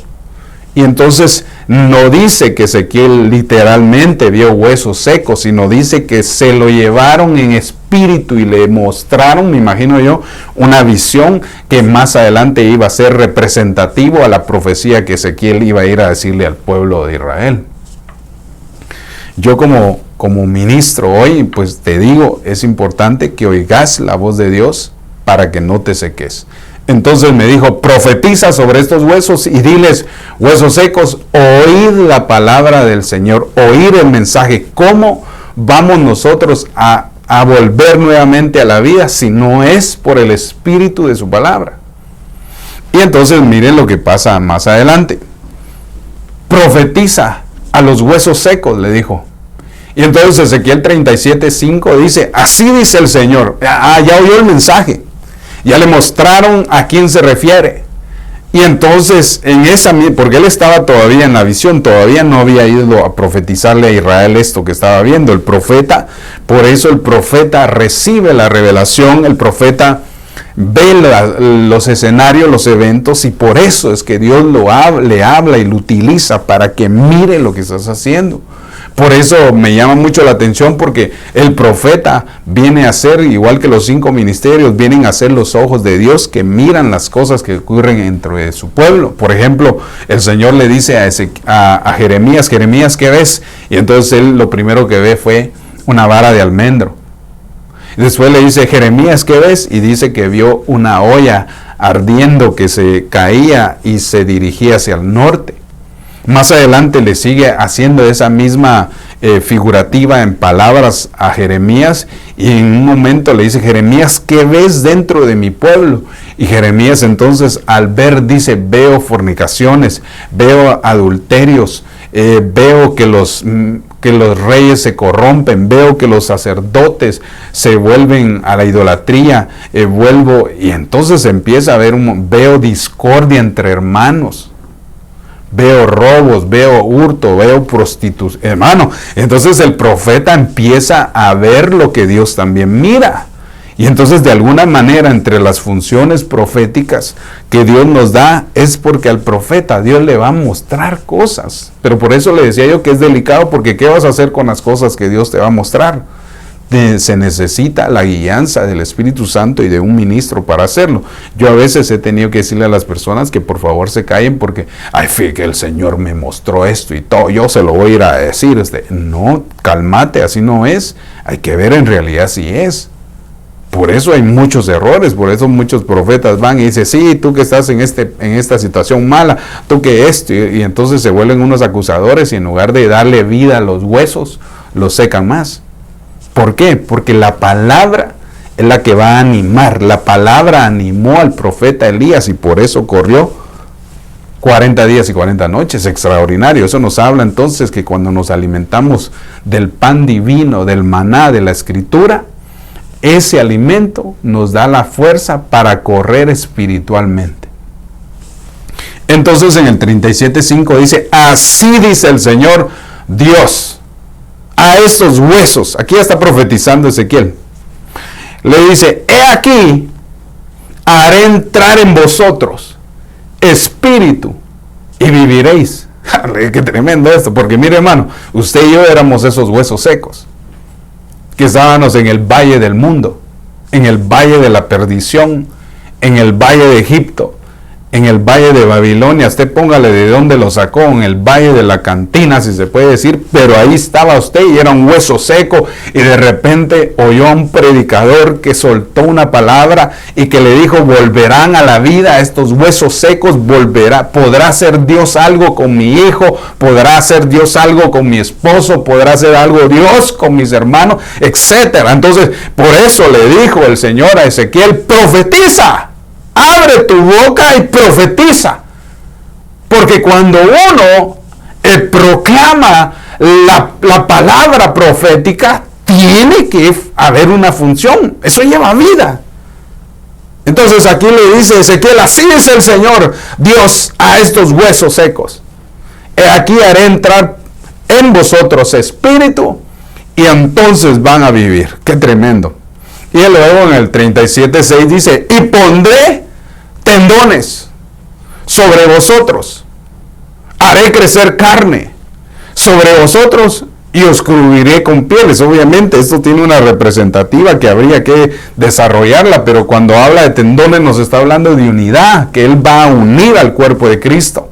Y entonces no dice que Ezequiel literalmente vio huesos secos, sino dice que se lo llevaron en espíritu y le mostraron, me imagino yo, una visión que más adelante iba a ser representativo a la profecía que Ezequiel iba a ir a decirle al pueblo de Israel. Yo como ministro hoy, pues te digo, es importante que oigas la voz de Dios para que no te seques. Entonces me dijo, profetiza sobre estos huesos y diles, huesos secos, oíd la palabra del Señor, oír el mensaje. ¿Cómo vamos nosotros a volver nuevamente a la vida si no es por el espíritu de su palabra? Y entonces miren lo que pasa más adelante. Profetiza a los huesos secos, le dijo. Y entonces Ezequiel 37:5 dice, así dice el Señor. Ya oyó el mensaje. Ya le mostraron a quién se refiere. Y entonces, porque él estaba todavía en la visión, todavía no había ido a profetizarle a Israel esto que estaba viendo. El profeta, por eso el profeta recibe la revelación, el profeta ve los escenarios, los eventos, y por eso es que Dios le habla y lo utiliza para que mire lo que estás haciendo. Por eso me llama mucho la atención, porque el profeta viene a ser, igual que los 5 ministerios, vienen a ser los ojos de Dios que miran las cosas que ocurren entre su pueblo. Por ejemplo, el Señor le dice a Jeremías, Jeremías, ¿qué ves? Y entonces él lo primero que ve fue una vara de almendro. Después le dice, Jeremías, ¿qué ves? Y dice que vio una olla ardiendo que se caía y se dirigía hacia el norte. Más adelante le sigue haciendo esa misma figurativa en palabras a Jeremías, y en un momento le dice, Jeremías, ¿qué ves dentro de mi pueblo? Y Jeremías entonces al ver dice, veo fornicaciones, veo adulterios, veo que los reyes se corrompen, veo que los sacerdotes se vuelven a la idolatría, y entonces empieza a ver, veo discordia entre hermanos. Veo robos, veo hurto, veo prostitución, hermano. Entonces el profeta empieza a ver lo que Dios también mira. Y entonces de alguna manera, entre las funciones proféticas que Dios nos da, es porque al profeta Dios le va a mostrar cosas. Pero por eso le decía yo que es delicado, porque ¿qué vas a hacer con las cosas que Dios te va a mostrar? Se necesita la guianza del Espíritu Santo y de un ministro para hacerlo. Yo a veces he tenido que decirle a las personas que por favor se callen, porque ay, fíjate que el Señor me mostró esto y todo, yo se lo voy a ir a decir. No, cálmate, así no es. Hay que ver en realidad si es. Por eso hay muchos errores, por eso muchos profetas van y dicen, sí, tú que estás en esta situación mala, tú que esto, y entonces se vuelven unos acusadores, y en lugar de darle vida a los huesos, los secan más. ¿Por qué? Porque la palabra es la que va a animar. La palabra animó al profeta Elías, y por eso corrió 40 días y 40 noches. Extraordinario. Eso nos habla entonces que cuando nos alimentamos del pan divino, del maná de la Escritura, ese alimento nos da la fuerza para correr espiritualmente. Entonces en el 37:5 dice, así dice el Señor Dios a estos huesos. Aquí está profetizando Ezequiel. Le dice, he aquí, haré entrar en vosotros espíritu y viviréis. Qué tremendo esto, porque mire, hermano, usted y yo éramos esos huesos secos que estábamos en el valle del mundo, en el valle de la perdición, en el valle de Egipto, en el valle de Babilonia. Usted póngale de dónde lo sacó, en el valle de la cantina, si se puede decir, pero ahí estaba usted y era un hueso seco, y de repente oyó a un predicador que soltó una palabra y que le dijo, volverán a la vida estos huesos secos, podrá hacer Dios algo con mi hijo, podrá hacer Dios algo con mi esposo, podrá hacer algo Dios con mis hermanos, etcétera. Entonces, por eso le dijo el Señor a Ezequiel, profetiza. Abre tu boca y profetiza, porque cuando uno proclama la palabra profética, tiene que haber una función, eso lleva vida. Entonces aquí le dice Ezequiel, así es el Señor Dios a estos huesos secos, he aquí haré entrar en vosotros espíritu, y entonces van a vivir. Qué tremendo. Y luego en el 37:6 dice, y pondré tendones sobre vosotros, haré crecer carne sobre vosotros y os cubriré con pieles. Obviamente esto tiene una representativa que habría que desarrollarla, pero cuando habla de tendones nos está hablando de unidad, que Él va a unir al cuerpo de Cristo.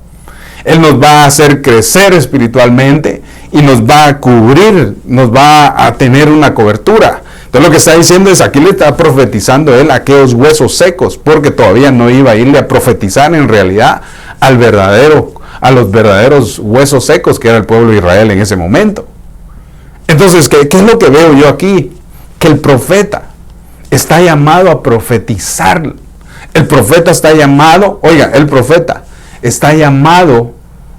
Él nos va a hacer crecer espiritualmente y nos va a cubrir, nos va a tener una cobertura. Entonces lo que está diciendo es, aquí le está profetizando Él a aquellos huesos secos, porque todavía no iba a irle a profetizar en realidad a los verdaderos huesos secos que era el pueblo de Israel en ese momento. Entonces, ¿qué es lo que veo yo aquí? Que el profeta está llamado a profetizar. El profeta está llamado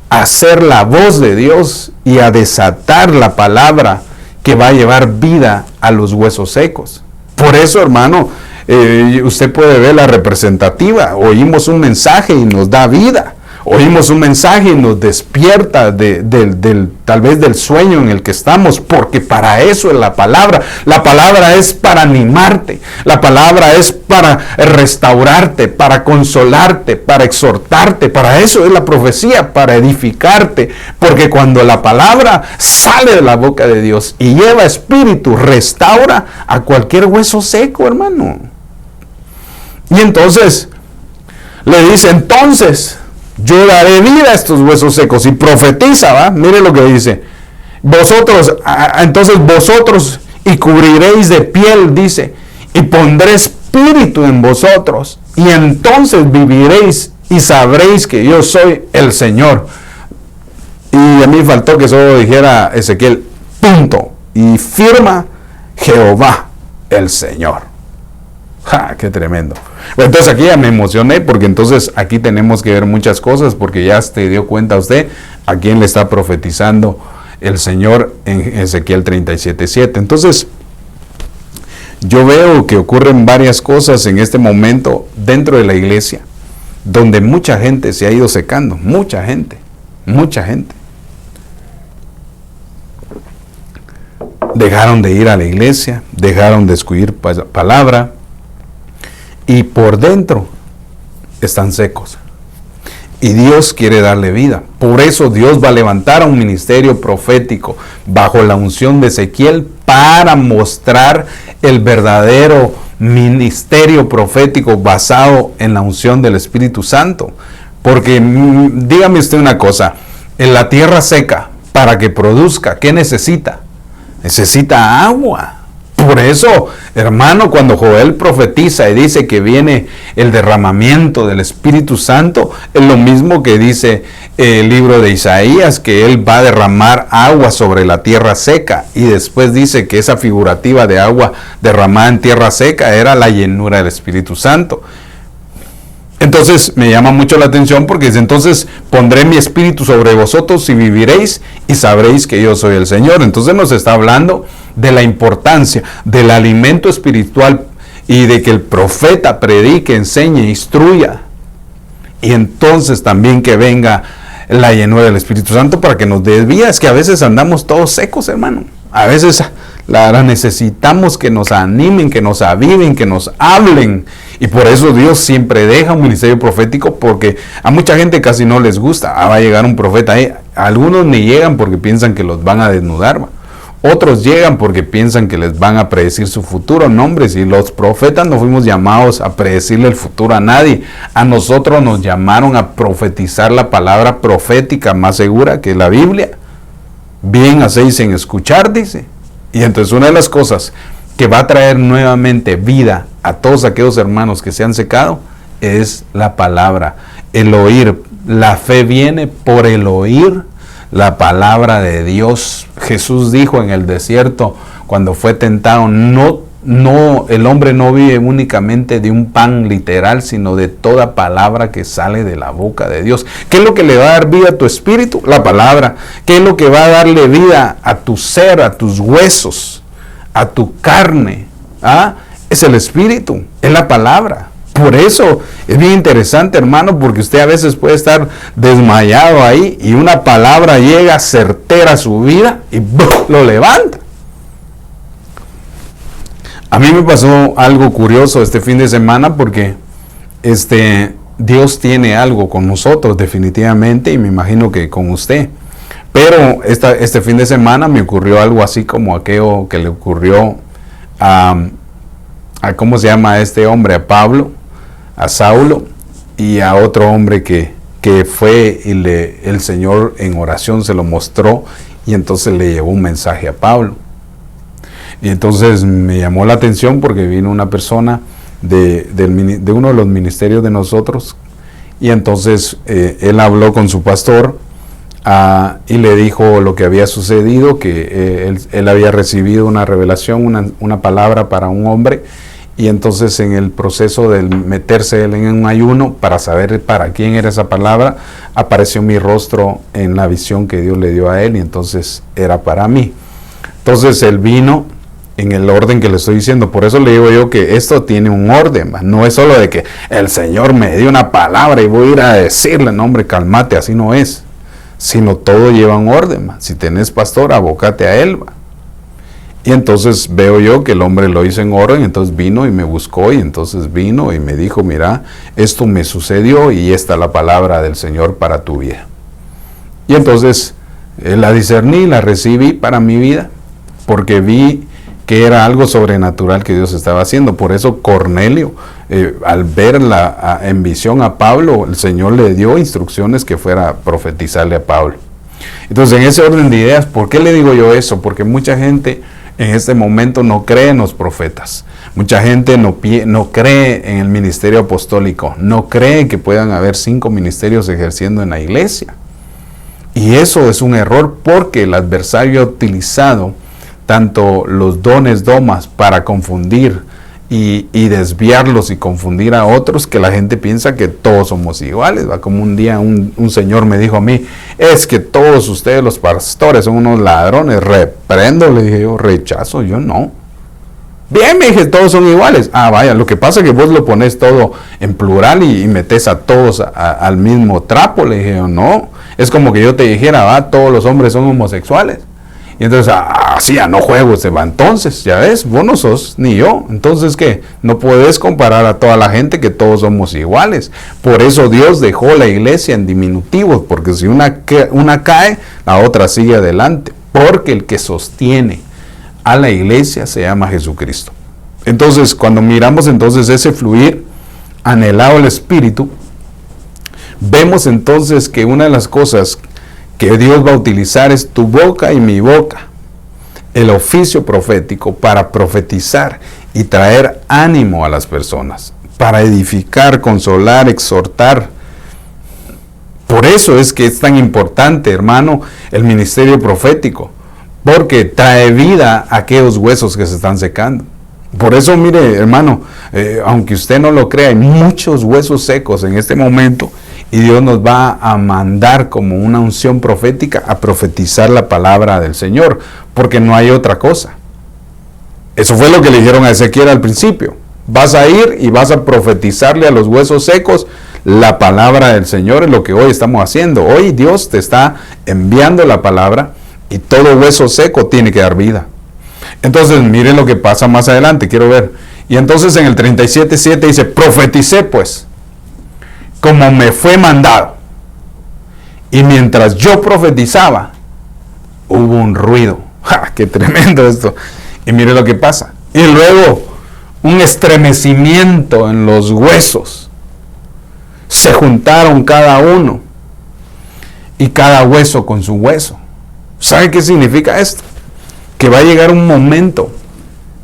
a ser la voz de Dios y a desatar la palabra que va a llevar vida a los huesos secos. Por eso, hermano, usted puede ver la representativa. Oímos un mensaje y nos da vida. Oímos un mensaje y nos despierta tal vez del sueño en el que estamos, porque para eso es la palabra. La palabra es para animarte, la palabra es para restaurarte, para consolarte, para exhortarte. Para eso es la profecía, para edificarte, porque cuando la palabra sale de la boca de Dios y lleva espíritu, restaura a cualquier hueso seco, hermano. Y entonces le dice, entonces yo daré vida a estos huesos secos. Y profetiza, ¿va? Mire lo que dice. Entonces vosotros y cubriréis de piel, dice, y pondré espíritu en vosotros. Y entonces viviréis y sabréis que yo soy el Señor. Y a mí faltó que solo dijera Ezequiel, punto. Y firma Jehová el Señor. ¡Ja! ¡Qué tremendo! Bueno, entonces aquí ya me emocioné, porque entonces aquí tenemos que ver muchas cosas, porque ya se dio cuenta usted a quién le está profetizando el Señor en Ezequiel 37:7. Entonces, yo veo que ocurren varias cosas en este momento dentro de la iglesia, donde mucha gente se ha ido secando, mucha gente. Dejaron de ir a la iglesia, dejaron de escuchar palabra, y por dentro están secos. Y Dios quiere darle vida. Por eso Dios va a levantar a un ministerio profético bajo la unción de Ezequiel para mostrar el verdadero ministerio profético basado en la unción del Espíritu Santo. Porque dígame usted una cosa, en la tierra seca, para que produzca, ¿qué necesita? Necesita agua. Por eso, hermano, cuando Joel profetiza y dice que viene el derramamiento del Espíritu Santo, es lo mismo que dice el libro de Isaías, que Él va a derramar agua sobre la tierra seca. Y después dice que esa figurativa de agua derramada en tierra seca era la llenura del Espíritu Santo. Entonces me llama mucho la atención, porque dice, entonces pondré mi espíritu sobre vosotros y viviréis y sabréis que yo soy el Señor. Entonces nos está hablando de la importancia del alimento espiritual y de que el profeta predique, enseñe, instruya. Y entonces también que venga la llenura del Espíritu Santo para que nos dé vida. Es que a veces andamos todos secos, hermano. A veces necesitamos que nos animen, que nos aviven, que nos hablen. Y por eso Dios siempre deja un ministerio profético, porque a mucha gente casi no les gusta. Va a llegar un profeta ahí. Algunos ni llegan porque piensan que los van a desnudar. Otros llegan porque piensan que les van a predecir su futuro. No, hombre, si los profetas no fuimos llamados a predecirle el futuro a nadie. A nosotros nos llamaron a profetizar la palabra profética más segura que la Biblia. Bien hacéis en escuchar, dice. Y entonces una de las cosas que va a traer nuevamente vida a todos aquellos hermanos que se han secado es la palabra, el oír. La fe viene por el oír la palabra de Dios. Jesús dijo en el desierto, cuando fue tentado, el hombre no vive únicamente de un pan literal, sino de toda palabra que sale de la boca de Dios. ¿Qué es lo que le va a dar vida a tu espíritu? La palabra. ¿Qué es lo que va a darle vida a tu ser, a tus huesos, a tu carne? Es el espíritu, es la palabra. Por eso es bien interesante, hermano, porque usted a veces puede estar desmayado ahí y una palabra llega certera a su vida y ¡bum!, lo levanta. A mí me pasó algo curioso este fin de semana, porque Dios tiene algo con nosotros definitivamente, y me imagino que con usted. Pero este fin de semana me ocurrió algo así como aquello que le ocurrió a ¿cómo se llama este hombre? A Pablo, a Saulo, y a otro hombre que fue y el Señor en oración se lo mostró, y entonces le llevó un mensaje a Pablo. Y entonces me llamó la atención porque vino una persona de uno de los ministerios de nosotros, y entonces él habló con su pastor y le dijo lo que había sucedido, que él había recibido una revelación, una palabra para un hombre, y entonces en el proceso de meterse él en un ayuno para saber para quién era esa palabra, apareció mi rostro en la visión que Dios le dio a él, y entonces era para mí. Entonces él vino en el orden que le estoy diciendo. Por eso le digo yo que esto tiene un orden, no es solo de que el Señor me dio una palabra y voy a ir a decirle, no hombre, cálmate, así no es, sino todo lleva un orden. Si tenés pastor, abócate a él. Y entonces veo yo que el hombre lo hizo en orden, entonces vino y me buscó, y entonces vino y me dijo, mira, esto me sucedió y esta es la palabra del Señor para tu vida. Y entonces la discerní, la recibí para mi vida, porque vi que era algo sobrenatural que Dios estaba haciendo. Por eso Cornelio, al ver en visión a Pablo, el Señor le dio instrucciones que fuera a profetizarle a Pablo. Entonces, en ese orden de ideas, ¿por qué le digo yo eso? Porque mucha gente en este momento no cree en los profetas. Mucha gente no cree en el ministerio apostólico, no cree que puedan haber 5 ministerios ejerciendo en la iglesia. Y eso es un error, porque el adversario ha utilizado tanto los dones domas para confundir y desviarlos y confundir a otros, que la gente piensa que todos somos iguales. Como un día un señor me dijo a mí, es que todos ustedes los pastores son unos ladrones. Reprendo, le dije yo, rechazo, yo no. Bien, me dije, todos son iguales. Ah, vaya, lo que pasa es que vos lo pones todo en plural y metes a todos al mismo trapo. Le dije yo, no. Es como que yo te dijera, todos los hombres son homosexuales. Y entonces, así ya no juego, se va. Entonces, ya ves, vos no sos ni yo. Entonces, ¿qué? No puedes comparar a toda la gente, que todos somos iguales. Por eso Dios dejó la iglesia en diminutivo, porque si una cae, la otra sigue adelante. Porque el que sostiene a la iglesia se llama Jesucristo. Entonces, cuando miramos entonces ese fluir anhelado al Espíritu, vemos entonces que una de las cosas que Dios va a utilizar es tu boca y mi boca, el oficio profético, para profetizar y traer ánimo a las personas, para edificar, consolar, exhortar. Por eso es que es tan importante, hermano, el ministerio profético, porque trae vida a aquellos huesos que se están secando. Por eso, mire, hermano, aunque usted no lo crea, hay muchos huesos secos en este momento, y Dios nos va a mandar como una unción profética a profetizar la palabra del Señor, porque no hay otra cosa. Eso fue lo que le dijeron a Ezequiel al principio. Vas a ir y vas a profetizarle a los huesos secos la palabra del Señor. Es lo que hoy estamos haciendo. Hoy Dios te está enviando la palabra, y todo hueso seco tiene que dar vida. Entonces, miren lo que pasa más adelante, quiero ver. Y entonces en el 37:7 dice, profeticé pues, como me fue mandado. Y mientras yo profetizaba, hubo un ruido. ¡Ja! ¡Qué tremendo esto! Y mire lo que pasa. Y luego, un estremecimiento en los huesos. Se juntaron cada uno, y cada hueso con su hueso. ¿Sabe qué significa esto? Que va a llegar un momento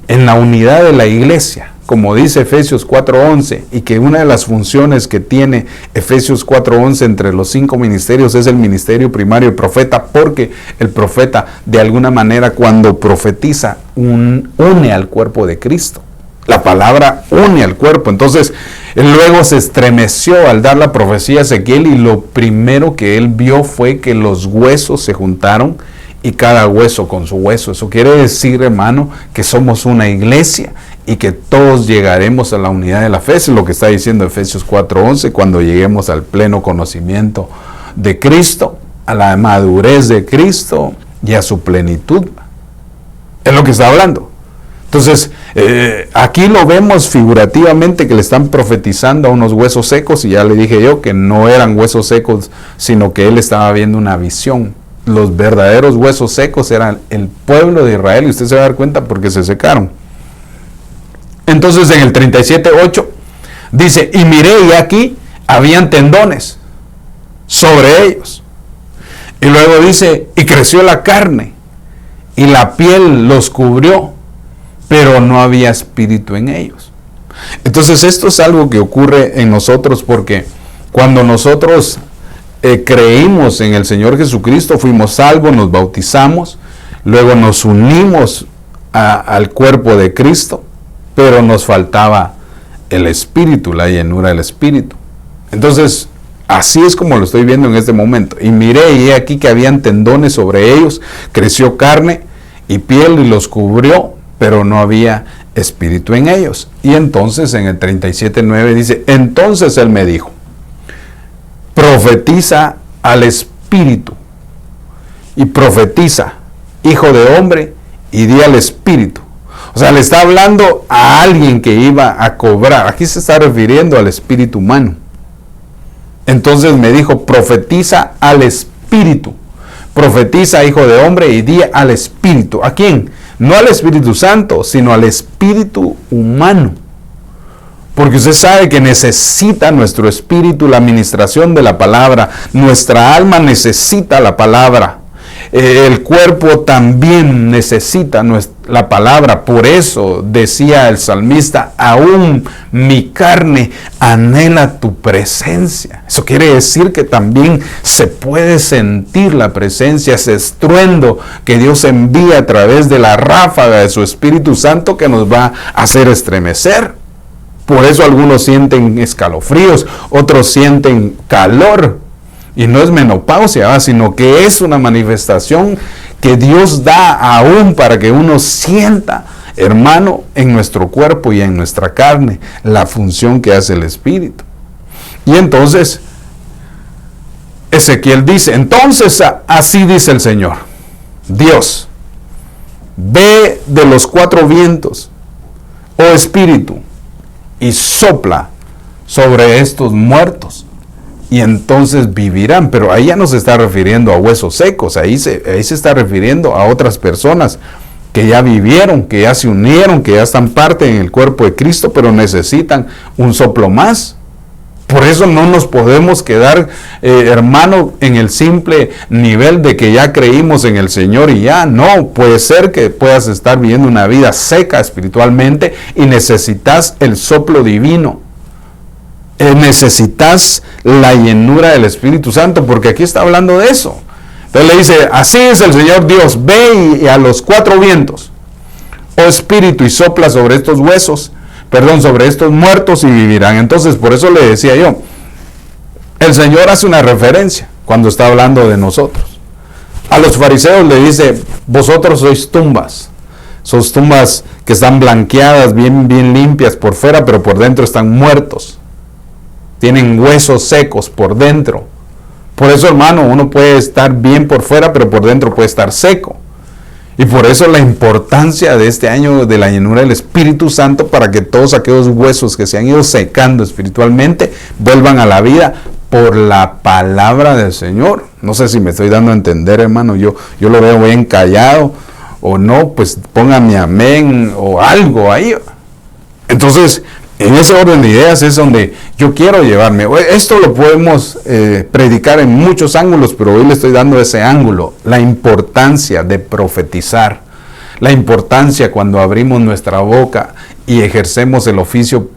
en la unidad de la iglesia, como dice Efesios 4:11, y que una de las funciones que tiene Efesios 4:11 entre los 5 ministerios es el ministerio primario del profeta, porque el profeta de alguna manera cuando profetiza une al cuerpo de Cristo. La palabra une al cuerpo. Entonces, él luego se estremeció al dar la profecía a Ezequiel, y lo primero que él vio fue que los huesos se juntaron, y cada hueso con su hueso. Eso quiere decir, hermano, que somos una iglesia y que todos llegaremos a la unidad de la fe. Eso es lo que está diciendo Efesios 4:11, cuando lleguemos al pleno conocimiento de Cristo, a la madurez de Cristo y a su plenitud. Es lo que está hablando. Entonces, aquí lo vemos figurativamente que le están profetizando a unos huesos secos, y ya le dije yo que no eran huesos secos, sino que él estaba viendo una visión. Los verdaderos huesos secos eran el pueblo de Israel, y usted se va a dar cuenta porque se secaron. Entonces en el 37:8 dice, y miré y aquí habían tendones sobre ellos. Y luego dice, y creció la carne, y la piel los cubrió, pero no había espíritu en ellos. Entonces esto es algo que ocurre en nosotros, porque cuando nosotros creímos en el Señor Jesucristo, fuimos salvos, nos bautizamos, luego nos unimos al cuerpo de Cristo, pero nos faltaba el Espíritu, la llenura del Espíritu. Entonces, así es como lo estoy viendo en este momento. Y miré, y he aquí que habían tendones sobre ellos, creció carne y piel y los cubrió, pero no había espíritu en ellos. Y entonces en el 37:9 dice, entonces él me dijo, profetiza al espíritu, y profetiza, hijo de hombre, y di al espíritu. O sea, le está hablando a alguien que iba a cobrar. Aquí se está refiriendo al espíritu humano. Entonces me dijo, profetiza al espíritu. Profetiza, hijo de hombre, y di al espíritu. ¿A quién? No al Espíritu Santo, sino al espíritu humano. Porque usted sabe que necesita nuestro espíritu la administración de la palabra. Nuestra alma necesita la palabra. El cuerpo también necesita la palabra. Por eso decía el salmista, aún mi carne anhela tu presencia. Eso quiere decir que también se puede sentir la presencia, ese estruendo que Dios envía a través de la ráfaga de su Espíritu Santo que nos va a hacer estremecer. Por eso algunos sienten escalofríos, otros sienten calor. Y no es menopausia, sino que es una manifestación que Dios da aún para que uno sienta, hermano, en nuestro cuerpo y en nuestra carne, la función que hace el Espíritu. Y entonces, Ezequiel dice, entonces así dice el Señor, Dios, ve de los 4 vientos, oh Espíritu, y sopla sobre estos muertos. Y entonces vivirán, pero ahí ya no se está refiriendo a huesos secos, ahí se está refiriendo a otras personas que ya vivieron, que ya se unieron, que ya están parte en el cuerpo de Cristo, pero necesitan un soplo más. Por eso no nos podemos quedar, hermano, en el simple nivel de que ya creímos en el Señor y ya. No, puede ser que puedas estar viviendo una vida seca espiritualmente y necesitas el soplo divino. Necesitas la llenura del Espíritu Santo, porque aquí está hablando de eso. Entonces le dice, así es el Señor Dios, ve y a los 4 vientos, oh Espíritu, y sopla sobre estos huesos, sobre estos muertos y vivirán. Entonces, por eso le decía yo, el Señor hace una referencia cuando está hablando de nosotros. A los fariseos le dice, vosotros sois tumbas. Son tumbas que están blanqueadas, bien limpias por fuera, pero por dentro están muertos. Tienen huesos secos por dentro. Por eso, hermano, uno puede estar bien por fuera, pero por dentro puede estar seco. Y por eso la importancia de este año de la llenura del Espíritu Santo, para que todos aquellos huesos que se han ido secando espiritualmente vuelvan a la vida por la palabra del Señor. No sé si me estoy dando a entender, hermano. Yo lo veo bien callado, o no, pues póngame amén o algo ahí. Entonces, en ese orden de ideas es donde yo quiero llevarme. Esto lo podemos predicar en muchos ángulos, pero hoy le estoy dando ese ángulo. La importancia de profetizar. La importancia cuando abrimos nuestra boca y ejercemos el oficio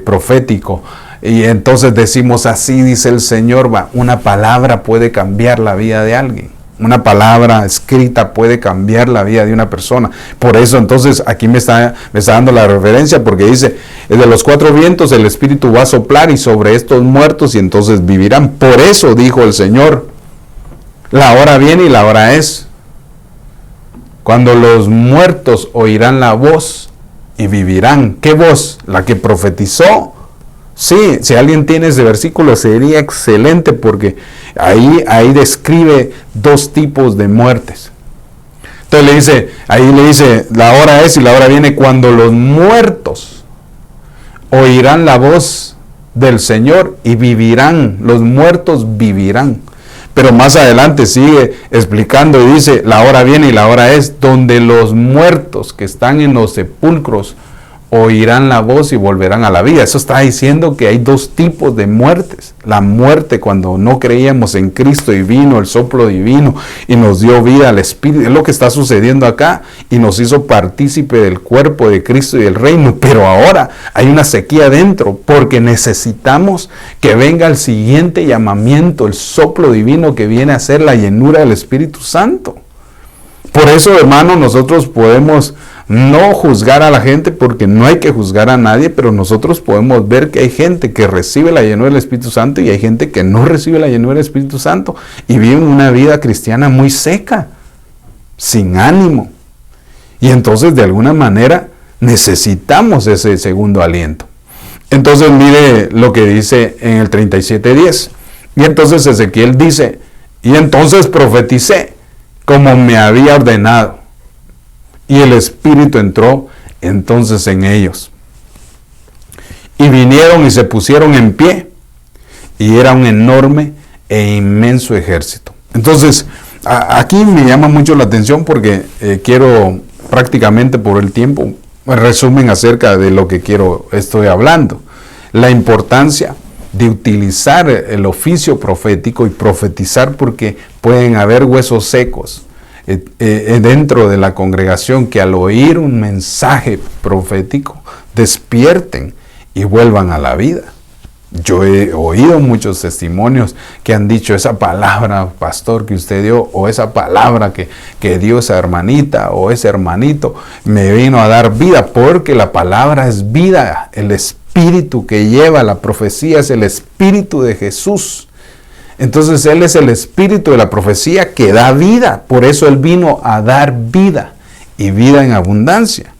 profético. Y entonces decimos, así dice el Señor, una palabra puede cambiar la vida de alguien. Una palabra escrita puede cambiar la vida de una persona. Por eso entonces aquí me está dando la referencia, porque dice, de los 4 vientos el Espíritu va a soplar y sobre estos muertos y entonces vivirán. Por eso dijo el Señor, la hora viene y la hora es, cuando los muertos oirán la voz y vivirán. ¿Qué voz? La que profetizó. Sí, si alguien tiene ese versículo sería excelente, porque ahí describe 2 tipos de muertes. Entonces le dice, la hora es y la hora viene cuando los muertos oirán la voz del Señor y vivirán. Los muertos vivirán. Pero más adelante sigue explicando y dice, la hora viene y la hora es donde los muertos que están en los sepulcros oirán la voz y volverán a la vida. Eso está diciendo que hay 2 tipos de muertes. La muerte cuando no creíamos en Cristo y vino el soplo divino y nos dio vida al Espíritu. Es lo que está sucediendo acá y nos hizo partícipe del cuerpo de Cristo y del reino. Pero ahora hay una sequía dentro, porque necesitamos que venga el siguiente llamamiento, el soplo divino que viene a ser la llenura del Espíritu Santo. Por eso, hermano, nosotros podemos no juzgar a la gente, porque no hay que juzgar a nadie, pero nosotros podemos ver que hay gente que recibe la llenura del Espíritu Santo y hay gente que no recibe la llenura del Espíritu Santo y vive una vida cristiana muy seca, sin ánimo. Y entonces de alguna manera necesitamos ese segundo aliento. Entonces mire lo que dice en el 37:10. Y entonces Ezequiel dice, y entonces profeticé como me había ordenado. Y el Espíritu entró entonces en ellos. Y vinieron y se pusieron en pie. Y era un enorme e inmenso ejército. Entonces, aquí me llama mucho la atención porque quiero prácticamente por el tiempo, resumen acerca de lo que estoy hablando. La importancia de utilizar el oficio profético y profetizar, porque pueden haber huesos secos dentro de la congregación que al oír un mensaje profético despierten y vuelvan a la vida. Yo he oído muchos testimonios que han dicho, esa palabra, pastor, que usted dio, o esa palabra que dio esa hermanita o ese hermanito, me vino a dar vida, porque la palabra es vida. El espíritu que lleva la profecía es el espíritu de Jesús. Entonces Él es el espíritu de la profecía que da vida. Por eso Él vino a dar vida, y vida en abundancia.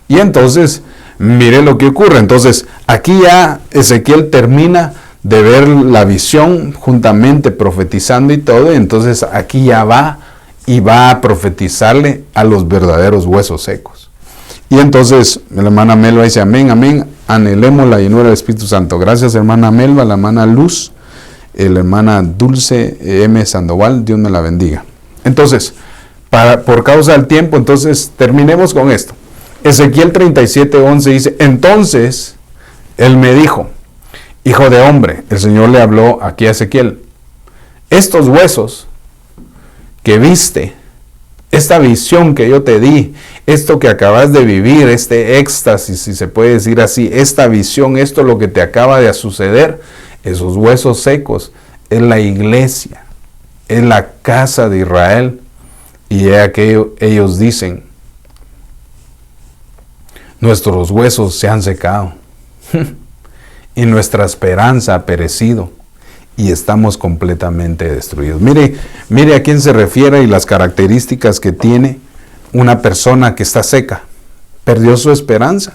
Y entonces, mire lo que ocurre. Entonces, aquí ya Ezequiel termina de ver la visión juntamente profetizando y todo. Y entonces aquí ya va y va a profetizarle a los verdaderos huesos secos. Y entonces la hermana Melba dice, amén, amén, anhelemos la llenura del Espíritu Santo. Gracias, hermana Melba, la hermana Luz, la hermana Dulce M. Sandoval, Dios me la bendiga. Entonces, por causa del tiempo, entonces terminemos con esto. Ezequiel 37:11 dice, entonces él me dijo, hijo de hombre, el Señor le habló aquí a Ezequiel, estos huesos que viste, esta visión que yo te di, esto que acabas de vivir, este éxtasis, si se puede decir así, esta visión, esto lo que te acaba de suceder, esos huesos secos, es la iglesia, es la casa de Israel. Y he aquí ellos dicen, nuestros huesos se han secado y nuestra esperanza ha perecido y estamos completamente destruidos. Mire a quién se refiere y las características que tiene una persona que está seca. Perdió su esperanza.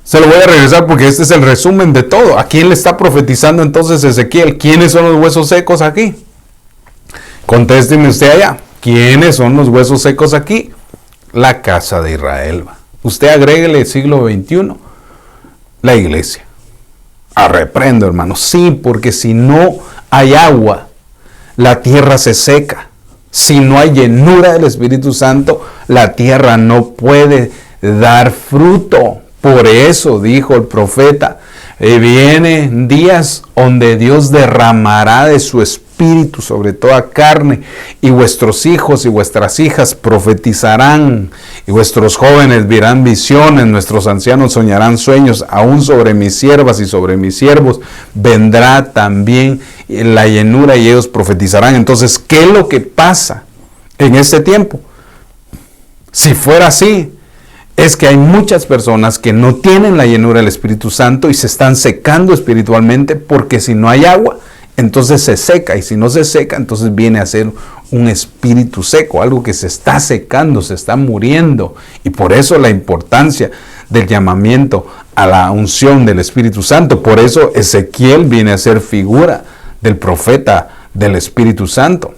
Se lo voy a regresar porque este es el resumen de todo. ¿A quién le está profetizando entonces Ezequiel? ¿Quiénes son los huesos secos aquí? Contésteme usted allá. ¿Quiénes son los huesos secos aquí? La casa de Israel. Usted agréguele siglo XXI, la iglesia. Reprendo, hermano. Sí, porque si no hay agua, la tierra se seca. Si no hay llenura del Espíritu Santo, la tierra no puede dar fruto. Por eso dijo el profeta, vienen días donde Dios derramará de su espíritu sobre toda carne, y vuestros hijos y vuestras hijas profetizarán, y vuestros jóvenes verán visiones, nuestros ancianos soñarán sueños, aún sobre mis siervas y sobre mis siervos vendrá también la llenura y ellos profetizarán. Entonces, ¿qué es lo que pasa en este tiempo? Si fuera así, es que hay muchas personas que no tienen la llenura del Espíritu Santo y se están secando espiritualmente, porque si no hay agua, entonces se seca, y si no se seca, entonces viene a ser un espíritu seco, algo que se está secando, se está muriendo. Y por eso la importancia del llamamiento a la unción del Espíritu Santo. Por eso Ezequiel viene a ser figura del profeta del Espíritu Santo.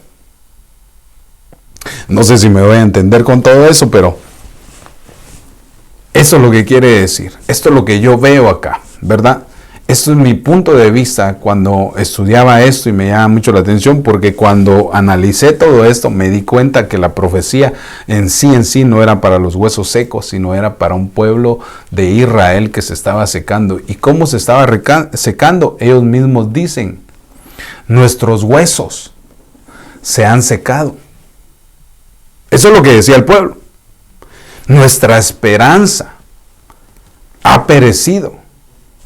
No sé si me voy a entender con todo eso, pero eso es lo que quiere decir. Esto es lo que yo veo acá, ¿verdad? Esto es mi punto de vista cuando estudiaba esto, y me llama mucho la atención porque cuando analicé todo esto me di cuenta que la profecía en sí no era para los huesos secos, sino era para un pueblo de Israel que se estaba secando. ¿Y cómo se estaba secando? Ellos mismos dicen, nuestros huesos se han secado. Eso es lo que decía el pueblo. Nuestra esperanza ha perecido.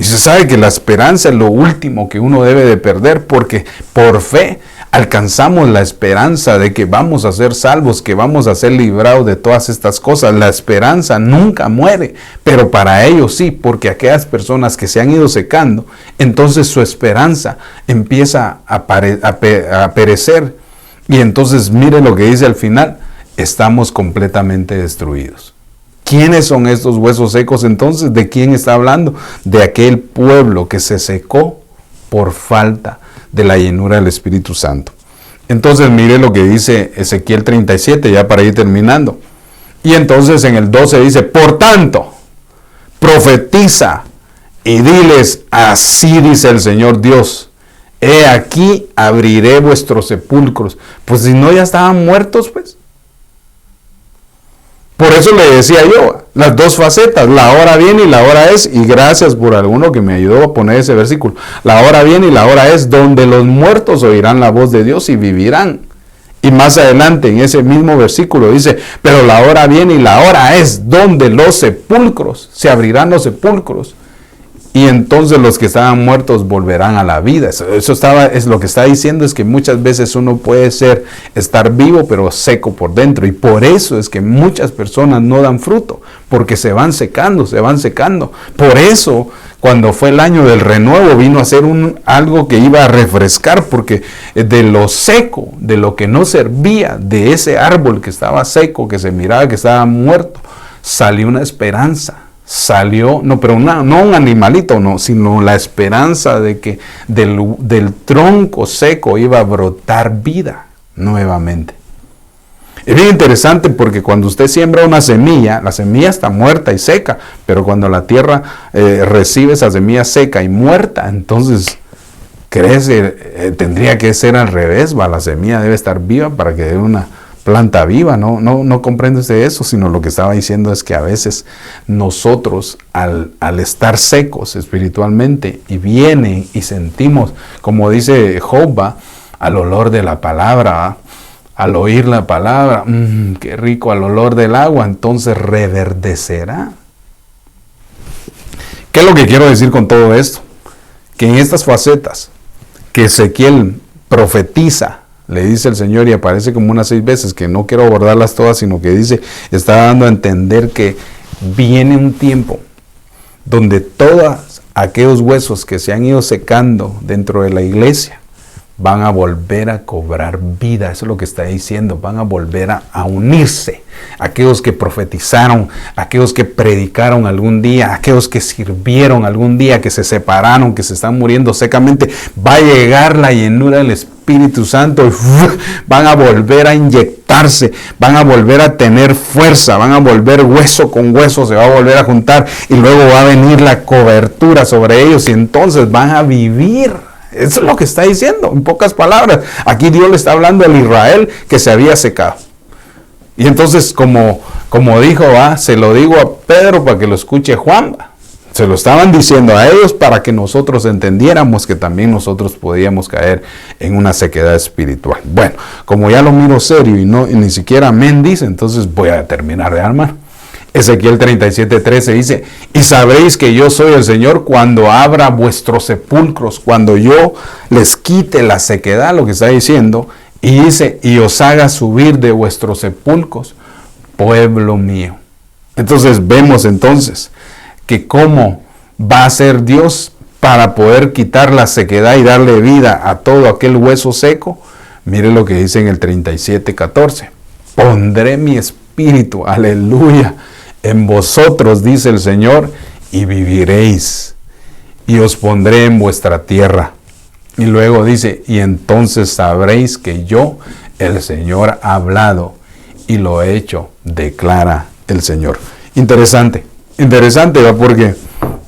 Y se sabe que la esperanza es lo último que uno debe de perder, porque por fe alcanzamos la esperanza de que vamos a ser salvos, que vamos a ser librados de todas estas cosas. La esperanza nunca muere, pero para ellos sí, porque aquellas personas que se han ido secando, entonces su esperanza empieza a perecer. Y entonces mire lo que dice al final, estamos completamente destruidos. ¿Quiénes son estos huesos secos entonces? ¿De quién está hablando? De aquel pueblo que se secó por falta de la llenura del Espíritu Santo. Entonces mire lo que dice Ezequiel 37, ya para ir terminando. Y entonces en el 12 dice, por tanto, profetiza y diles, así dice el Señor Dios, he aquí abriré vuestros sepulcros. Pues si no ya estaban muertos, pues. Por eso le decía yo, las dos facetas, la hora viene y la hora es, y gracias por alguno que me ayudó a poner ese versículo, la hora viene y la hora es, donde los muertos oirán la voz de Dios y vivirán. Y más adelante en ese mismo versículo dice, pero la hora viene y la hora es, donde los sepulcros, se abrirán los sepulcros. Y entonces los que estaban muertos volverán a la vida. Es lo que está diciendo, es que muchas veces uno puede estar vivo pero seco por dentro. Y por eso es que muchas personas no dan fruto, porque se van secando, se van secando. Por eso, cuando fue el año del renuevo, vino a ser algo que iba a refrescar, porque de lo seco, de lo que no servía, de ese árbol que estaba seco, que se miraba que estaba muerto, salió una esperanza. Salió, no un animalito, no, sino la esperanza de que del tronco seco iba a brotar vida nuevamente. Es bien interesante porque cuando usted siembra una semilla, la semilla está muerta y seca, pero cuando la tierra recibe esa semilla seca y muerta, entonces crece, tendría que ser al revés, la semilla debe estar viva para que dé una planta viva. No comprende usted eso, sino lo que estaba diciendo es que a veces nosotros al estar secos espiritualmente y vienen y sentimos, como dice Job, al olor de la palabra, al oír la palabra, qué rico, al olor del agua, entonces reverdecerá. ¿Qué es lo que quiero decir con todo esto? Que en estas facetas que Ezequiel profetiza, le dice el Señor, y aparece como unas 6 veces, que no quiero abordarlas todas, sino que dice, está dando a entender que viene un tiempo donde todos aquellos huesos que se han ido secando dentro de la iglesia van a volver a cobrar vida. Eso es lo que está diciendo, van a volver a unirse. Aquellos que profetizaron, aquellos que predicaron algún día, aquellos que sirvieron algún día, que se separaron, que se están muriendo secamente, va a llegar la llenura del Espíritu Santo y van a volver a inyectarse, van a volver a tener fuerza, van a volver hueso con hueso, se va a volver a juntar y luego va a venir la cobertura sobre ellos y entonces van a vivir. Eso es lo que está diciendo, en pocas palabras. Aquí Dios le está hablando al Israel que se había secado. Y entonces, como dijo, se lo digo a Pedro para que lo escuche Juan. Se lo estaban diciendo a ellos para que nosotros entendiéramos que también nosotros podíamos caer en una sequedad espiritual. Bueno, como ya lo miro serio y ni siquiera amén dice, entonces voy a terminar de armar. Ezequiel 37:13 dice, y sabréis que yo soy el Señor cuando abra vuestros sepulcros, cuando yo les quite la sequedad, lo que está diciendo, y dice, y os haga subir de vuestros sepulcros, pueblo mío. Entonces vemos entonces que cómo va a ser Dios para poder quitar la sequedad y darle vida a todo aquel hueso seco. Mire lo que dice en el 37:14, pondré mi espíritu, aleluya, en vosotros, dice el Señor, y viviréis, y os pondré en vuestra tierra. Y luego dice, y entonces sabréis que yo, el Señor, ha hablado, y lo he hecho, declara el Señor. Interesante, ¿va? Porque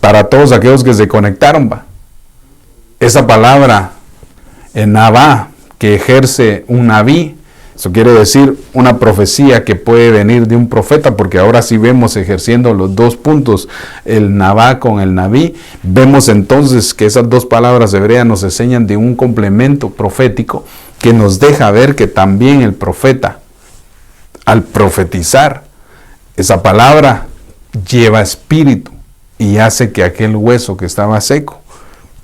para todos aquellos que se conectaron, esa palabra, Nabá, que ejerce un Nabí, eso quiere decir una profecía que puede venir de un profeta, porque ahora sí vemos ejerciendo los dos puntos, el Nabá con el Nabí. Vemos entonces que esas dos palabras hebreas nos enseñan de un complemento profético que nos deja ver que también el profeta, al profetizar, esa palabra lleva espíritu y hace que aquel hueso que estaba seco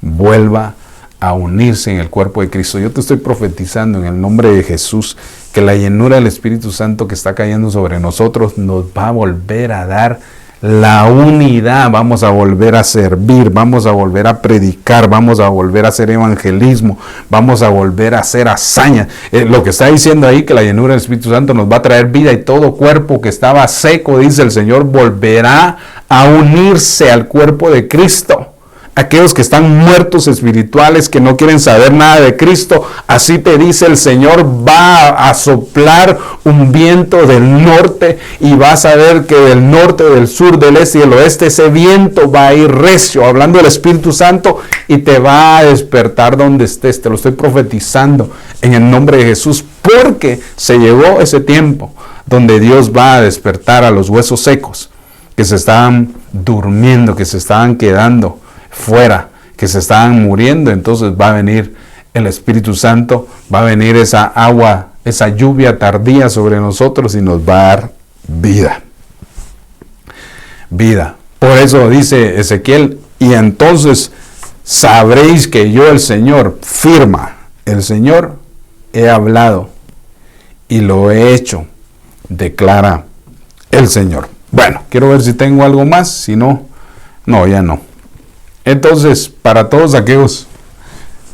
vuelva a unirse en el cuerpo de Cristo. Yo te estoy profetizando en el nombre de Jesús que la llenura del Espíritu Santo que está cayendo sobre nosotros nos va a volver a dar la unidad, vamos a volver a servir, vamos a volver a predicar, vamos a volver a hacer evangelismo, vamos a volver a hacer hazañas. Lo que está diciendo ahí, que la llenura del Espíritu Santo nos va a traer vida, y todo cuerpo que estaba seco, dice el Señor, volverá a unirse al cuerpo de Cristo. Aquellos que están muertos espirituales, que no quieren saber nada de Cristo, así te dice el Señor, va a soplar un viento del norte, y vas a ver que del norte, del sur, del este y del oeste, ese viento va a ir recio, hablando del Espíritu Santo, y te va a despertar donde estés. Te lo estoy profetizando en el nombre de Jesús, porque se llegó ese tiempo donde Dios va a despertar a los huesos secos, que se estaban durmiendo, que se estaban quedando fuera, que se estaban muriendo. Entonces va a venir el Espíritu Santo, va a venir esa agua, esa lluvia tardía sobre nosotros, y nos va a dar vida. Vida. Por eso dice Ezequiel, y entonces sabréis que yo, el Señor, firma, el Señor, he hablado y lo he hecho, declara el Señor. Bueno, quiero ver si tengo algo más, si no, ya no. Entonces, para todos aquellos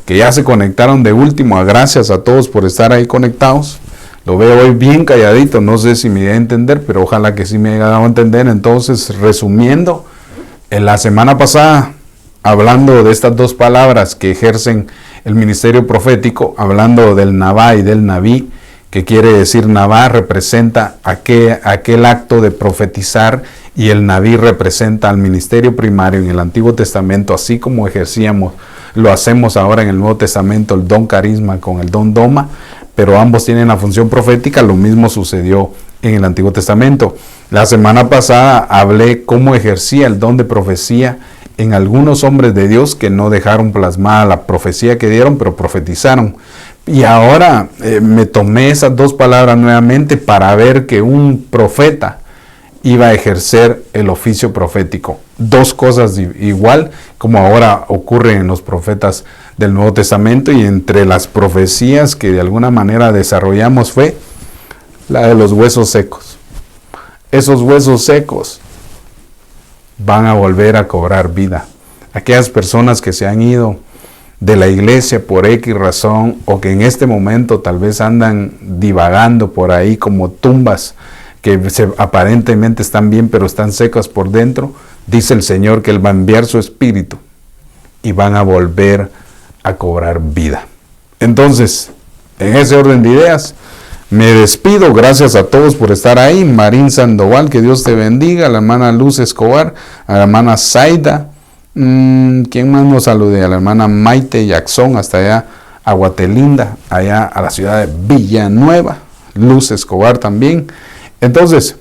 que ya se conectaron de último, gracias a todos por estar ahí conectados. Lo veo hoy bien calladito, no sé si me voy a entender, pero ojalá que sí me haya dado a entender. Entonces, resumiendo, en la semana pasada, hablando de estas dos palabras que ejercen el ministerio profético, hablando del Nabá y del Naví, que quiere decir Nabá representa aquel acto de profetizar, y el Naví representa al ministerio primario en el Antiguo Testamento, así como lo hacemos ahora en el Nuevo Testamento, el don carisma con el don doma, pero ambos tienen la función profética. Lo mismo sucedió en el Antiguo Testamento. La semana pasada hablé cómo ejercía el don de profecía en algunos hombres de Dios que no dejaron plasmada la profecía que dieron, pero profetizaron. Y ahora me tomé esas dos palabras nuevamente para ver que un profeta iba a ejercer el oficio profético. Dos cosas igual como ahora ocurre en los profetas del Nuevo Testamento, y entre las profecías que de alguna manera desarrollamos fue la de los huesos secos. Esos huesos secos van a volver a cobrar vida. Aquellas personas que se han ido de la iglesia por X razón, o que en este momento tal vez andan divagando por ahí como tumbas, que aparentemente están bien, pero están secas por dentro, dice el Señor que Él va a enviar su Espíritu y van a volver a cobrar vida. Entonces, en ese orden de ideas, me despido. Gracias a todos por estar ahí. Marín Sandoval, que Dios te bendiga. A la hermana Luz Escobar, a la hermana Zaida. ¿Quién más nos salude? A la hermana Maite Jackson, hasta allá a Guatelinda, allá a la ciudad de Villanueva. Luz Escobar también. Entonces,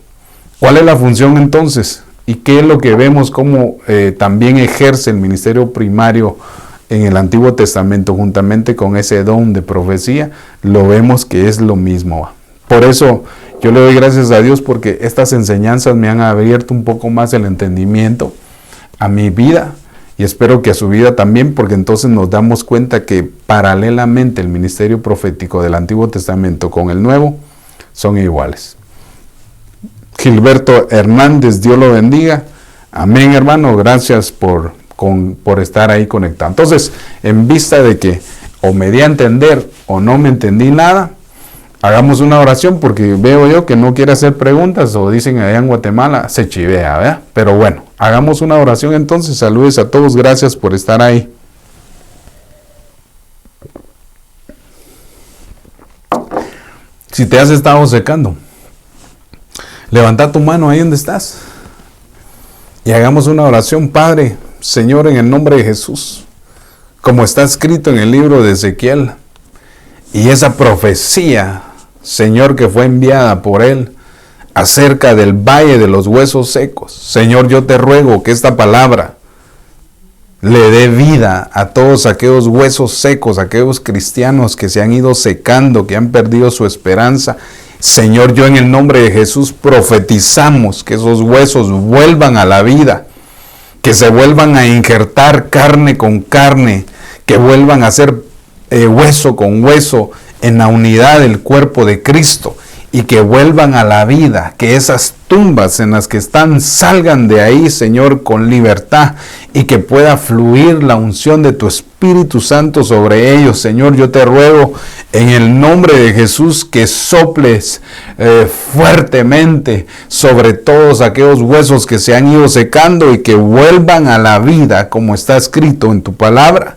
¿cuál es la función entonces? ¿Y qué es lo que vemos cómo también ejerce el ministerio primario en el Antiguo Testamento juntamente con ese don de profecía? Lo vemos que es lo mismo. Por eso yo le doy gracias a Dios, porque estas enseñanzas me han abierto un poco más el entendimiento a mi vida, y espero que a su vida también, porque entonces nos damos cuenta que paralelamente el ministerio profético del Antiguo Testamento con el Nuevo son iguales. Gilberto Hernández, Dios lo bendiga. Amén, hermano. Gracias por estar ahí conectado. Entonces, en vista de que o me di a entender o no me entendí nada, hagamos una oración, porque veo yo que no quiere hacer preguntas, o dicen allá en Guatemala, se chivea, ¿verdad? Pero bueno, hagamos una oración entonces. Saludes a todos. Gracias por estar ahí. Si te has estado secando, levanta tu mano ahí donde estás y hagamos una oración. Padre, Señor, en el nombre de Jesús, como está escrito en el libro de Ezequiel, y esa profecía, Señor, que fue enviada por Él acerca del valle de los huesos secos, Señor, yo te ruego que esta palabra le dé vida a todos aquellos huesos secos, aquellos cristianos que se han ido secando, que han perdido su esperanza. Señor, yo en el nombre de Jesús profetizamos que esos huesos vuelvan a la vida, que se vuelvan a injertar carne con carne, que vuelvan a ser hueso con hueso en la unidad del cuerpo de Cristo, y que vuelvan a la vida, que esas tumbas en las que están salgan de ahí, Señor, con libertad, y que pueda fluir la unción de tu Espíritu Santo sobre ellos. Señor, yo te ruego en el nombre de Jesús que soples fuertemente sobre todos aquellos huesos que se han ido secando y que vuelvan a la vida, como está escrito en tu palabra,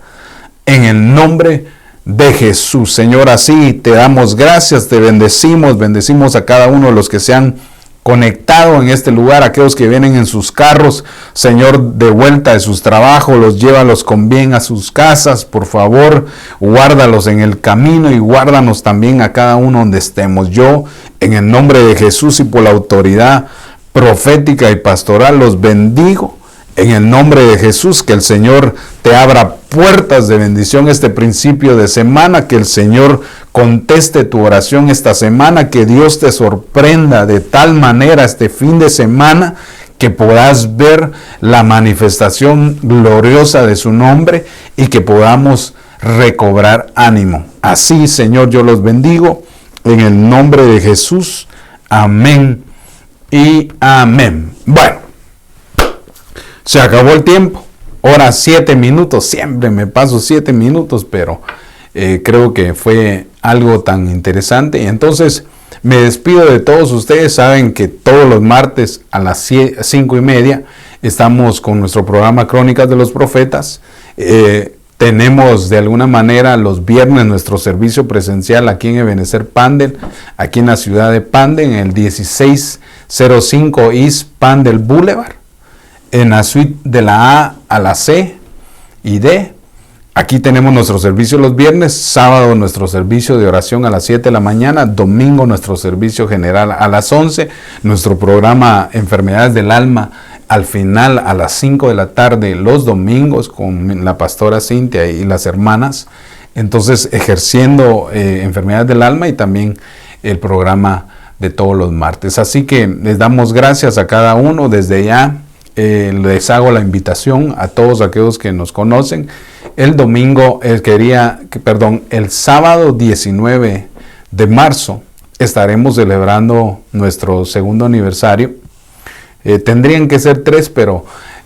en el nombre de Jesús. Señor, así te damos gracias, te bendecimos a cada uno de los que se han conectado en este lugar, aquellos que vienen en sus carros, Señor, de vuelta de sus trabajos, llévalos con bien a sus casas, por favor, guárdalos en el camino y guárdanos también a cada uno donde estemos. Yo, en el nombre de Jesús y por la autoridad profética y pastoral, los bendigo. En el nombre de Jesús, que el Señor te abra puertas de bendición este principio de semana, que el Señor conteste tu oración esta semana, que Dios te sorprenda de tal manera este fin de semana que puedas ver la manifestación gloriosa de su nombre y que podamos recobrar ánimo. Así, Señor, yo los bendigo en el nombre de Jesús. Amén y amén. Bueno. Se acabó el tiempo, ahora 7 minutos, siempre me paso 7 minutos, pero creo que fue algo tan interesante. Y entonces me despido de todos ustedes. Saben que todos los martes a las 5:30 estamos con nuestro programa Crónicas de los Profetas. Tenemos de alguna manera los viernes nuestro servicio presencial aquí en Ebenezer Pandel, aquí en la ciudad de Pandel, en el 1605 East Pandel Boulevard, en la suite de la A a la C y D. Aquí tenemos nuestro servicio los viernes, sábado nuestro servicio de oración a las 7 de la mañana, domingo nuestro servicio general a las 11, nuestro programa Enfermedades del Alma al final a las 5 de la tarde los domingos con la pastora Cintia y las hermanas. Entonces ejerciendo Enfermedades del Alma y también el programa de todos los martes. Así que les damos gracias a cada uno desde ya. Les hago la invitación a todos aquellos que nos conocen. El sábado 19 de marzo estaremos celebrando nuestro segundo aniversario. Tendrían que ser 3, pero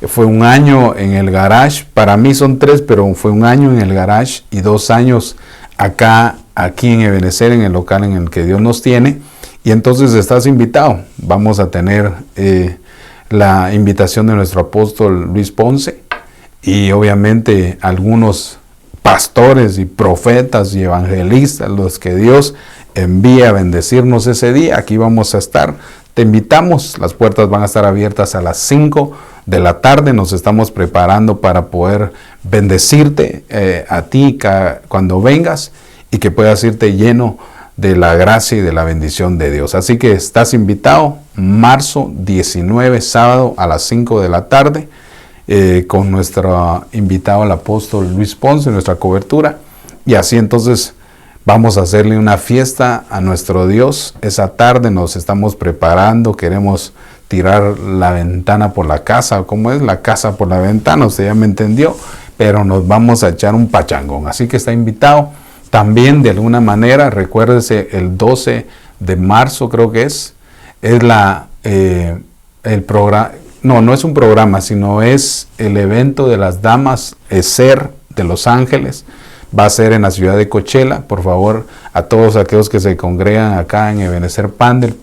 fue un año en el garage. Para mí son 3, pero fue un año en el garage y 2 años aquí en Ebenezer, en el local en el que Dios nos tiene. Y entonces estás invitado. Vamos a tener la invitación de nuestro apóstol Luis Ponce y obviamente algunos pastores y profetas y evangelistas, los que Dios envía a bendecirnos ese día. Aquí vamos a estar. Te invitamos, las puertas van a estar abiertas a las 5 de la tarde. Nos estamos preparando para poder bendecirte a ti cuando vengas y que puedas irte lleno de la gracia y de la bendición de Dios. Así que estás invitado, marzo 19, sábado a las 5 de la tarde, con nuestro invitado el apóstol Luis Ponce, nuestra cobertura. Y así entonces vamos a hacerle una fiesta a nuestro Dios. Esa tarde nos estamos preparando, queremos tirar la ventana por la casa. ¿Cómo es? La casa por la ventana, usted ya me entendió, pero nos vamos a echar un pachangón. Así que está invitado. También de alguna manera, recuérdese, el 12 de marzo creo que es el programa, no es un programa, sino es el evento de las damas ESER de Los Ángeles. Va a ser en la ciudad de Coachella. Por favor, a todos aquellos que se congregan acá en Ebenezer Pandel,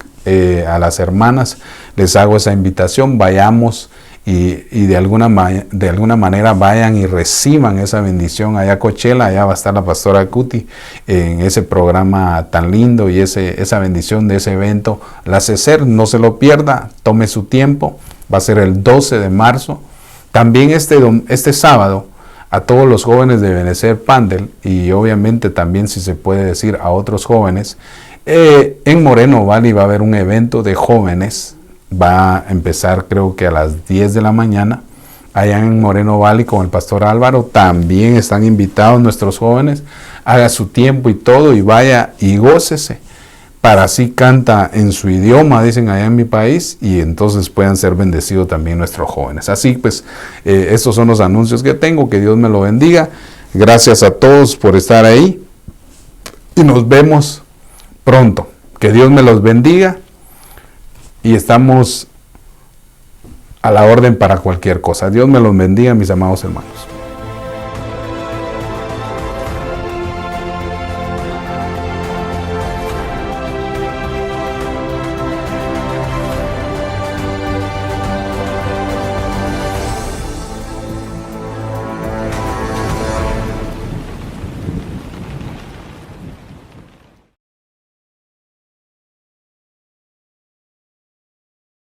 a las hermanas, les hago esa invitación, vayamos y de alguna manera vayan y reciban esa bendición allá a Coachella. Allá va a estar la pastora Cuti en ese programa tan lindo y esa bendición de ese evento. La CECER, no se lo pierda, tome su tiempo, va a ser el 12 de marzo. También este sábado, a todos los jóvenes de Ebenezer Pandel y obviamente también, si se puede decir, a otros jóvenes, en Moreno Valley va a haber un evento de jóvenes. Va a empezar creo que a las 10 de la mañana allá en Moreno Valley con el pastor Álvaro. También están invitados nuestros jóvenes. Haga su tiempo y todo y vaya y gócese. Para así canta en su idioma, dicen allá en mi país, y entonces puedan ser bendecidos también nuestros jóvenes. Así pues, estos son los anuncios que tengo. Que Dios me lo bendiga. Gracias a todos por estar ahí y nos vemos pronto. Que Dios me los bendiga y estamos a la orden para cualquier cosa. Dios me los bendiga, mis amados hermanos.